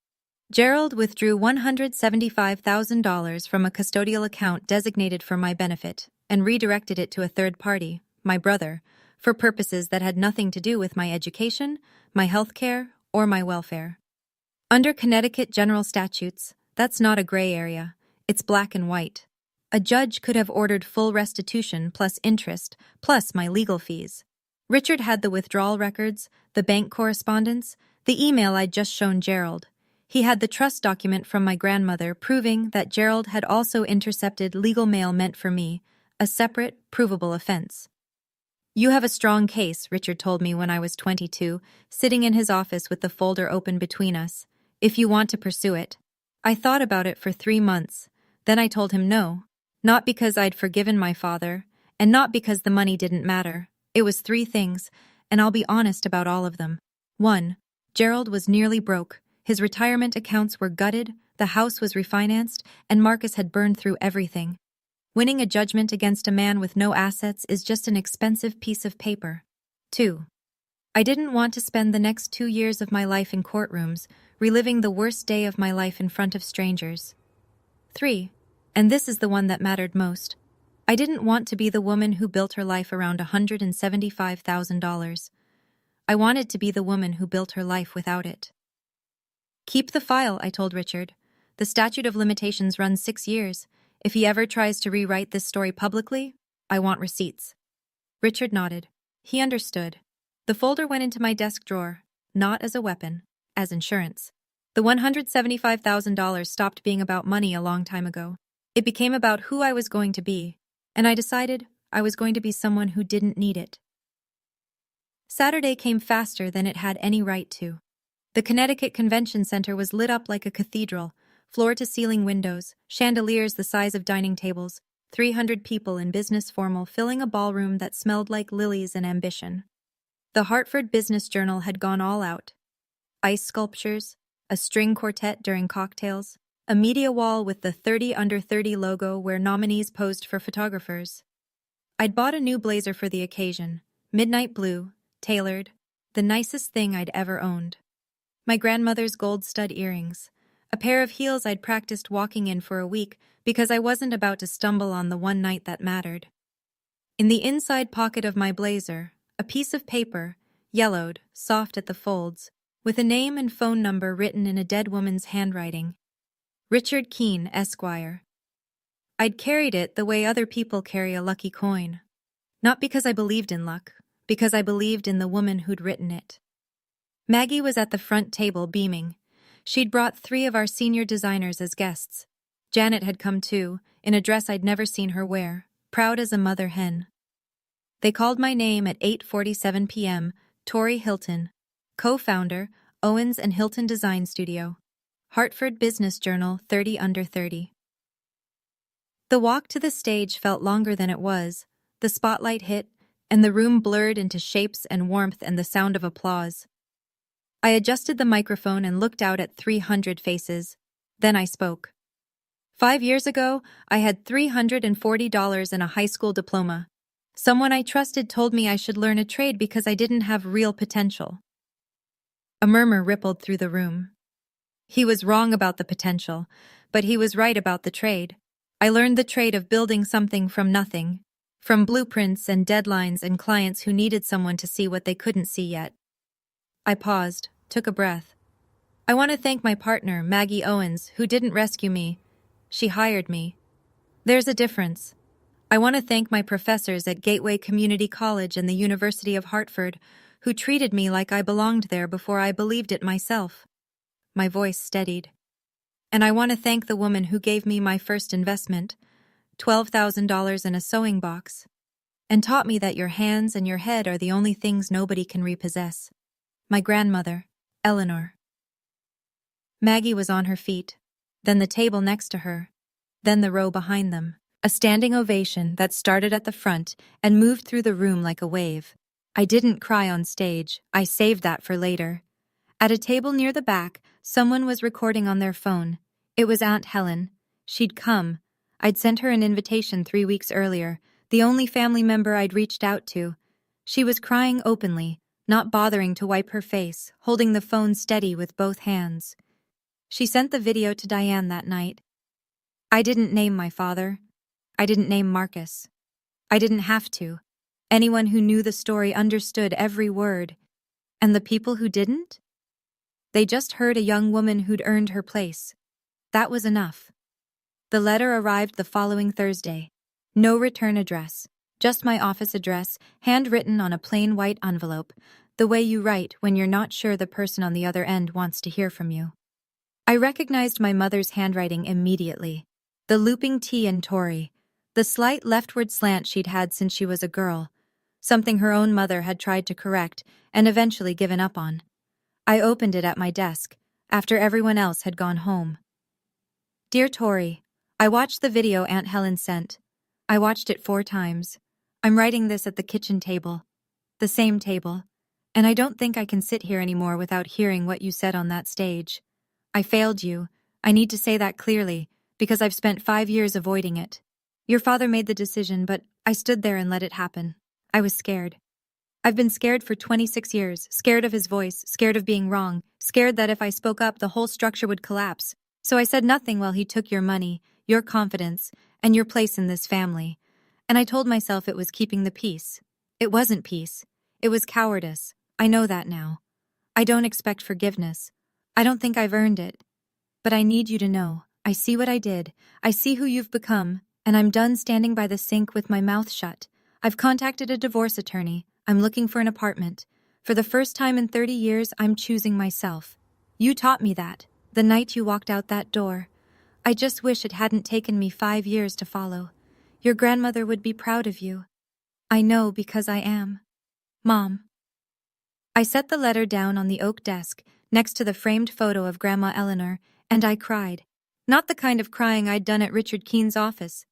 Gerald withdrew $175,000 from a custodial account designated for my benefit and redirected it to a third party, my brother, for purposes that had nothing to do with my education, my health care, or my welfare. Under Connecticut general statutes, that's not a gray area, it's black and white. A judge could have ordered full restitution plus interest, plus my legal fees. Richard had the withdrawal records, the bank correspondence, the email I'd just shown Gerald. He had the trust document from my grandmother proving that Gerald had also intercepted legal mail meant for me, a separate, provable offense. "You have a strong case," Richard told me when I was 22, sitting in his office with the folder open between us. "If you want to pursue it." I thought about it for 3 months. Then I told him no. Not because I'd forgiven my father, and not because the money didn't matter. It was 3 things, and I'll be honest about all of them. 1. Gerald was nearly broke. His retirement accounts were gutted, the house was refinanced, and Marcus had burned through everything. Winning a judgment against a man with no assets is just an expensive piece of paper. 2. I didn't want to spend the next 2 years of my life in courtrooms, reliving the worst day of my life in front of strangers. 3. And this is the one that mattered most. I didn't want to be the woman who built her life around $175,000. I wanted to be the woman who built her life without it. "Keep the file," I told Richard. "The statute of limitations runs 6 years. If he ever tries to rewrite this story publicly, I want receipts." Richard nodded. He understood. The folder went into my desk drawer, not as a weapon, as insurance. The $175,000 stopped being about money a long time ago. It became about who I was going to be, and I decided I was going to be someone who didn't need it. Saturday came faster than it had any right to. The Connecticut Convention Center was lit up like a cathedral, floor-to-ceiling windows, chandeliers the size of dining tables, 300 people in business formal filling a ballroom that smelled like lilies and ambition. The Hartford Business Journal had gone all out. Ice sculptures, a string quartet during cocktails, a media wall with the 30 under 30 logo where nominees posed for photographers. I'd bought a new blazer for the occasion, midnight blue, tailored, the nicest thing I'd ever owned. My grandmother's gold stud earrings, a pair of heels I'd practiced walking in for a week because I wasn't about to stumble on the one night that mattered. In the inside pocket of my blazer, a piece of paper, yellowed, soft at the folds, with a name and phone number written in a dead woman's handwriting. Richard Keene, Esquire. I'd carried it the way other people carry a lucky coin. Not because I believed in luck, because I believed in the woman who'd written it. Maggie was at the front table beaming. She'd brought 3 of our senior designers as guests. Janet had come too, in a dress I'd never seen her wear, proud as a mother hen. They called my name at 8:47 p.m., Tori Hilton, co-founder, Owens & Hilton Design Studio, Hartford Business Journal, 30 under 30. The walk to the stage felt longer than it was. The spotlight hit, and the room blurred into shapes and warmth and the sound of applause. I adjusted the microphone and looked out at 300 faces. Then I spoke. 5 years ago, I had $340 and a high school diploma. Someone I trusted told me I should learn a trade because I didn't have real potential. A murmur rippled through the room. He was wrong about the potential, but he was right about the trade. I learned the trade of building something from nothing, from blueprints and deadlines and clients who needed someone to see what they couldn't see yet. I paused, took a breath. I want to thank my partner, Maggie Owens, who didn't rescue me. She hired me. There's a difference. I want to thank my professors at Gateway Community College and the University of Hartford, who treated me like I belonged there before I believed it myself. My voice steadied. And I want to thank the woman who gave me my first investment, $12,000 in a sewing box, and taught me that your hands and your head are the only things nobody can repossess. My grandmother, Eleanor. Maggie was on her feet, then the table next to her, then the row behind them. A standing ovation that started at the front and moved through the room like a wave. I didn't cry on stage. I saved that for later. At a table near the back, someone was recording on their phone. It was Aunt Helen. She'd come. I'd sent her an invitation 3 weeks earlier, the only family member I'd reached out to. She was crying openly, not bothering to wipe her face, holding the phone steady with both hands. She sent the video to Diane that night. I didn't name my father. I didn't name Marcus. I didn't have to. Anyone who knew the story understood every word. And the people who didn't? They just heard a young woman who'd earned her place. That was enough. The letter arrived the following Thursday. No return address. Just my office address, handwritten on a plain white envelope, the way you write when you're not sure the person on the other end wants to hear from you. I recognized my mother's handwriting immediately. The looping T in Tori. The slight leftward slant she'd had since she was a girl, something her own mother had tried to correct and eventually given up on. I opened it at my desk, after everyone else had gone home. Dear Tori, I watched the video Aunt Helen sent. I watched it 4 times. I'm writing this at the kitchen table. The same table. And I don't think I can sit here anymore without hearing what you said on that stage. I failed you. I need to say that clearly, because I've spent 5 years avoiding it. Your father made the decision, but I stood there and let it happen. I was scared. I've been scared for 26 years, scared of his voice, scared of being wrong, scared that if I spoke up, the whole structure would collapse. So I said nothing while he took your money, your confidence, and your place in this family. And I told myself it was keeping the peace. It wasn't peace. It was cowardice. I know that now. I don't expect forgiveness. I don't think I've earned it. But I need you to know. I see what I did. I see who you've become. And I'm done standing by the sink with my mouth shut. I've contacted a divorce attorney. I'm looking for an apartment. For the first time in 30 years, I'm choosing myself. You taught me that, the night you walked out that door. I just wish it hadn't taken me 5 years to follow. Your grandmother would be proud of you. I know because I am. Mom. I set the letter down on the oak desk, next to the framed photo of Grandma Eleanor, and I cried. Not the kind of crying I'd done at Richard Keene's office.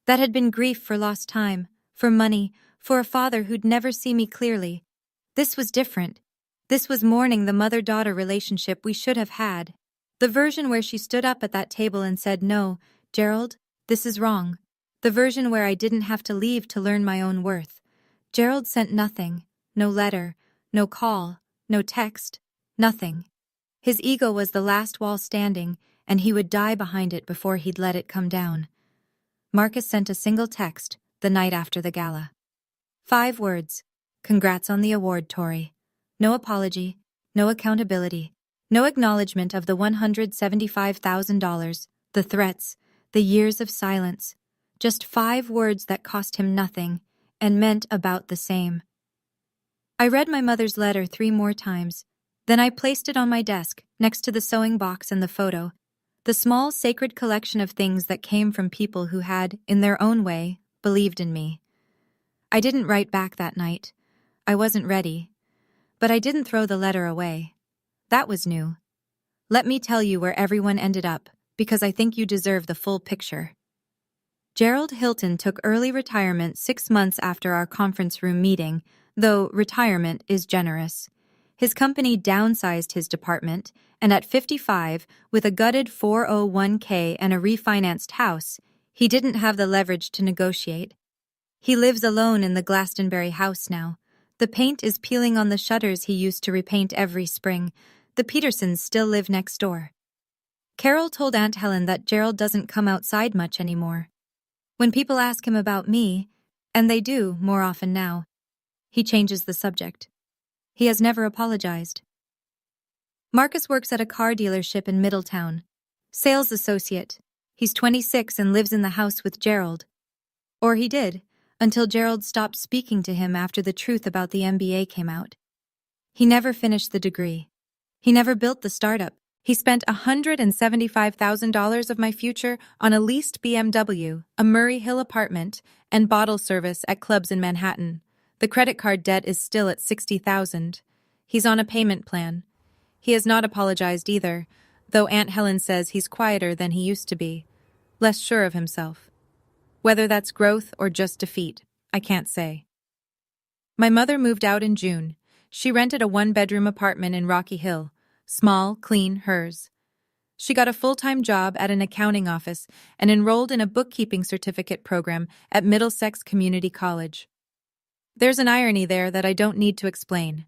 That had been grief for lost time, for money, for a father who'd never see me clearly. This was different. This was mourning the mother-daughter relationship we should have had. The version where she stood up at that table and said, "No, Gerald, this is wrong." The version where I didn't have to leave to learn my own worth. Gerald sent nothing. No letter, no call, no text, nothing. His ego was the last wall standing, and he would die behind it before he'd let it come down. Marcus sent a single text the night after the gala. 5 words. Congrats on the award, Tori. No apology, no accountability, no acknowledgement of the $175,000, the threats, the years of silence. Just 5 words that cost him nothing and meant about the same. I read my mother's letter 3 more times. Then I placed it on my desk, next to the sewing box and the photo, the small sacred collection of things that came from people who had, in their own way, believed in me. I didn't write back that night. I wasn't ready. But I didn't throw the letter away. That was new. Let me tell you where everyone ended up, because I think you deserve the full picture. Gerald Hilton took early retirement 6 months after our conference room meeting, though retirement is generous. His company downsized his department, and at 55, with a gutted 401k and a refinanced house, he didn't have the leverage to negotiate. He lives alone in the Glastonbury house now. The paint is peeling on the shutters he used to repaint every spring. The Petersons still live next door. Carol told Aunt Helen that Gerald doesn't come outside much anymore. When people ask him about me, and they do more often now, he changes the subject. He has never apologized. Marcus works at a car dealership in Middletown. Sales associate. He's 26 and lives in the house with Gerald. Or he did, until Gerald stopped speaking to him after the truth about the MBA came out. He never finished the degree. He never built the startup. He spent $175,000 of my future on a leased BMW, a Murray Hill apartment, and bottle service at clubs in Manhattan. The credit card debt is still at $60,000. He's on a payment plan. He has not apologized either, though Aunt Helen says he's quieter than he used to be, less sure of himself. Whether that's growth or just defeat, I can't say. My mother moved out in June. She rented a 1-bedroom apartment in Rocky Hill. Small, clean, hers. She got a full-time job at an accounting office and enrolled in a bookkeeping certificate program at Middlesex Community College. There's an irony there that I don't need to explain.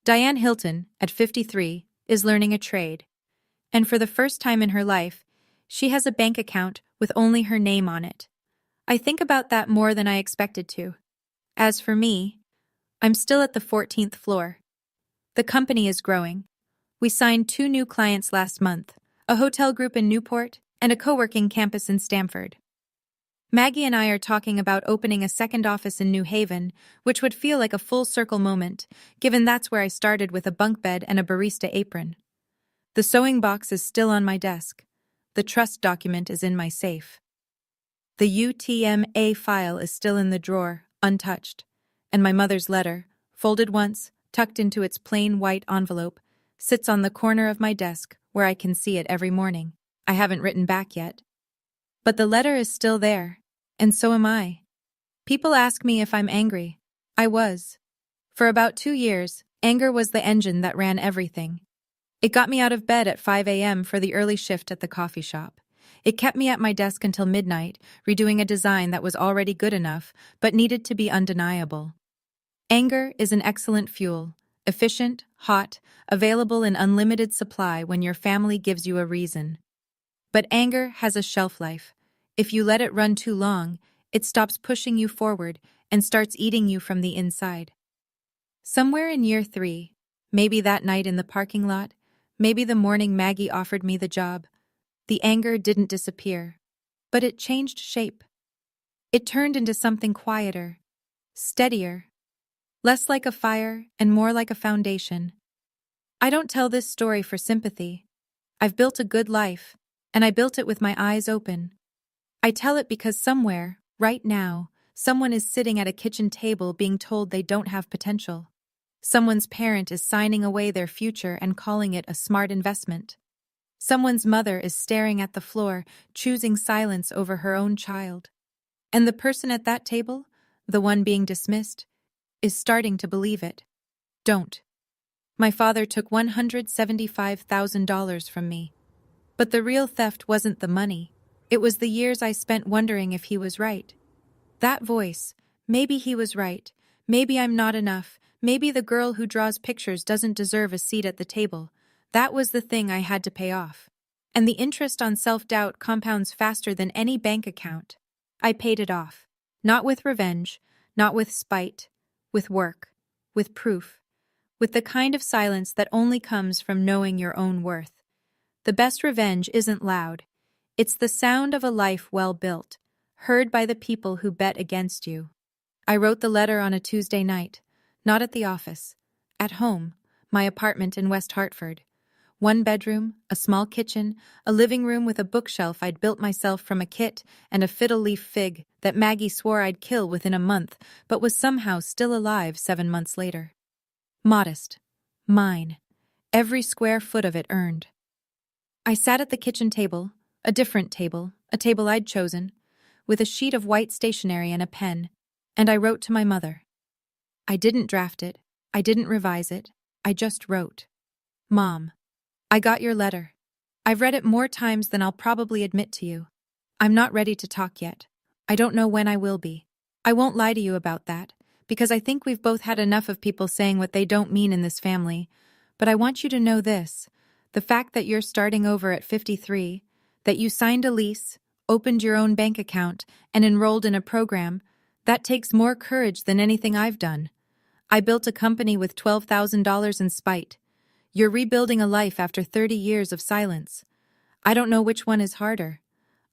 Diane Hilton, at 53, is learning a trade. And for the first time in her life, she has a bank account with only her name on it. I think about that more than I expected to. As for me, I'm still at the 14th floor. The company is growing. We signed 2 new clients last month, a hotel group in Newport and a co-working campus in Stamford. Maggie and I are talking about opening a second office in New Haven, which would feel like a full-circle moment, given that's where I started with a bunk bed and a barista apron. The sewing box is still on my desk. The trust document is in my safe. The UTMA file is still in the drawer, untouched, and my mother's letter, folded once, tucked into its plain white envelope, sits on the corner of my desk where I can see it every morning. I haven't written back yet. But the letter is still there, and so am I. People ask me if I'm angry. I was. For about 2 years, anger was the engine that ran everything. It got me out of bed at 5 a.m. for the early shift at the coffee shop. It kept me at my desk until midnight, redoing a design that was already good enough, but needed to be undeniable. Anger is an excellent fuel, efficient, hot, available in unlimited supply when your family gives you a reason. But anger has a shelf life. If you let it run too long, it stops pushing you forward and starts eating you from the inside. Somewhere in year 3, maybe that night in the parking lot, maybe the morning Maggie offered me the job, the anger didn't disappear, but it changed shape. It turned into something quieter, steadier, less like a fire and more like a foundation. I don't tell this story for sympathy. I've built a good life, and I built it with my eyes open. I tell it because somewhere, right now, someone is sitting at a kitchen table being told they don't have potential. Someone's parent is signing away their future and calling it a smart investment. Someone's mother is staring at the floor, choosing silence over her own child. And the person at that table, the one being dismissed, is starting to believe it. Don't. My father took $175,000 from me. But the real theft wasn't the money. It was the years I spent wondering if he was right. That voice, maybe he was right, maybe I'm not enough, maybe the girl who draws pictures doesn't deserve a seat at the table. That was the thing I had to pay off. And the interest on self-doubt compounds faster than any bank account. I paid it off. Not with revenge, not with spite, with work, with proof, with the kind of silence that only comes from knowing your own worth. The best revenge isn't loud. It's the sound of a life well built, heard by the people who bet against you. I wrote the letter on a Tuesday night, not at the office, at home, my apartment in West Hartford. One bedroom, a small kitchen, a living room with a bookshelf I'd built myself from a kit and a fiddle-leaf fig that Maggie swore I'd kill within a month, but was somehow still alive 7 months later. Modest. Mine. Every square foot of it earned. I sat at the kitchen table, a different table, a table I'd chosen, with a sheet of white stationery and a pen, and I wrote to my mother. I didn't draft it, I didn't revise it, I just wrote. Mom, I got your letter. I've read it more times than I'll probably admit to you. I'm not ready to talk yet. I don't know when I will be. I won't lie to you about that, because I think we've both had enough of people saying what they don't mean in this family. But I want you to know this. The fact that you're starting over at 53, that you signed a lease, opened your own bank account, and enrolled in a program, that takes more courage than anything I've done. I built a company with $12,000 in spite. You're rebuilding a life after 30 years of silence. I don't know which one is harder.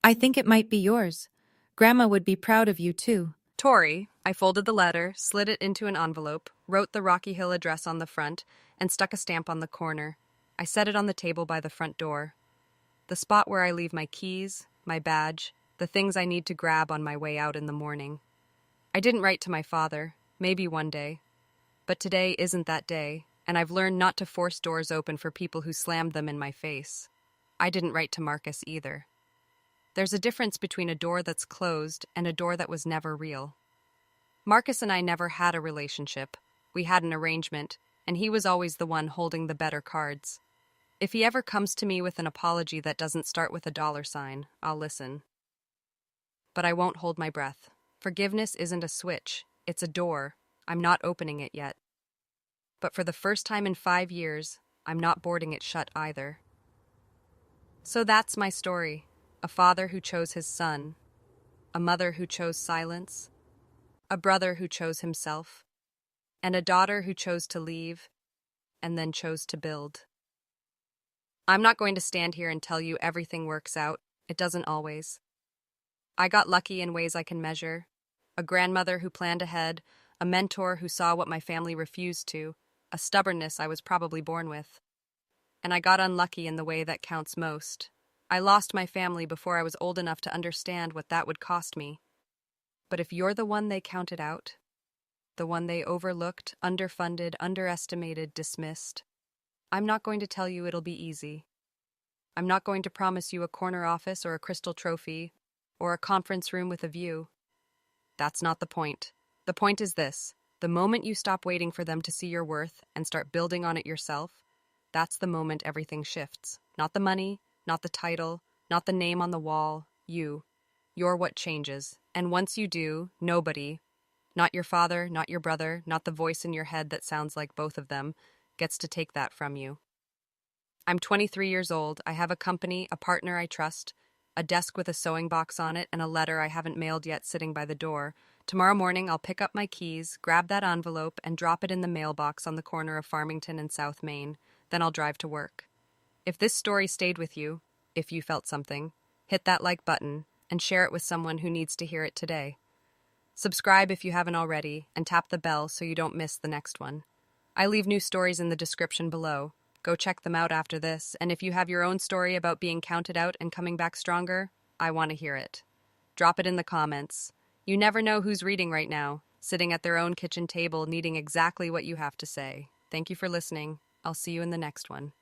I think it might be yours. Grandma would be proud of you, too. Tori, I folded the letter, slid it into an envelope, wrote the Rocky Hill address on the front, and stuck a stamp on the corner. I set it on the table by the front door. The spot where I leave my keys, my badge, the things I need to grab on my way out in the morning. I didn't write to my father, maybe one day. But today isn't that day, and I've learned not to force doors open for people who slammed them in my face. I didn't write to Marcus either. There's a difference between a door that's closed and a door that was never real. Marcus and I never had a relationship. We had an arrangement, and he was always the one holding the better cards. If he ever comes to me with an apology that doesn't start with a $sign, I'll listen. But I won't hold my breath. Forgiveness isn't a switch, it's a door. I'm not opening it yet. But for the first time in 5 years, I'm not boarding it shut either. So that's my story. A father who chose his son. A mother who chose silence. A brother who chose himself. And a daughter who chose to leave, and then chose to build. I'm not going to stand here and tell you everything works out. It doesn't always. I got lucky in ways I can measure. A grandmother who planned ahead, a mentor who saw what my family refused to, a stubbornness I was probably born with. And I got unlucky in the way that counts most. I lost my family before I was old enough to understand what that would cost me. But if you're the one they counted out, the one they overlooked, underfunded, underestimated, dismissed, I'm not going to tell you it'll be easy. I'm not going to promise you a corner office or a crystal trophy or a conference room with a view. That's not the point. The point is this. The moment you stop waiting for them to see your worth and start building on it yourself, that's the moment everything shifts. Not the money, not the title, not the name on the wall, you. You're what changes. And once you do, nobody, not your father, not your brother, not the voice in your head that sounds like both of them, gets to take that from you. I'm 23 years old. I have a company, a partner I trust, a desk with a sewing box on it, and a letter I haven't mailed yet sitting by the door. Tomorrow morning, I'll pick up my keys, grab that envelope, and drop it in the mailbox on the corner of Farmington and South Main. Then I'll drive to work. If this story stayed with you, if you felt something, hit that like button and share it with someone who needs to hear it today. Subscribe if you haven't already, and tap the bell so you don't miss the next one. I leave new stories in the description below. Go check them out after this, and if you have your own story about being counted out and coming back stronger, I want to hear it. Drop it in the comments. You never know who's reading right now, sitting at their own kitchen table needing exactly what you have to say. Thank you for listening. I'll see you in the next one.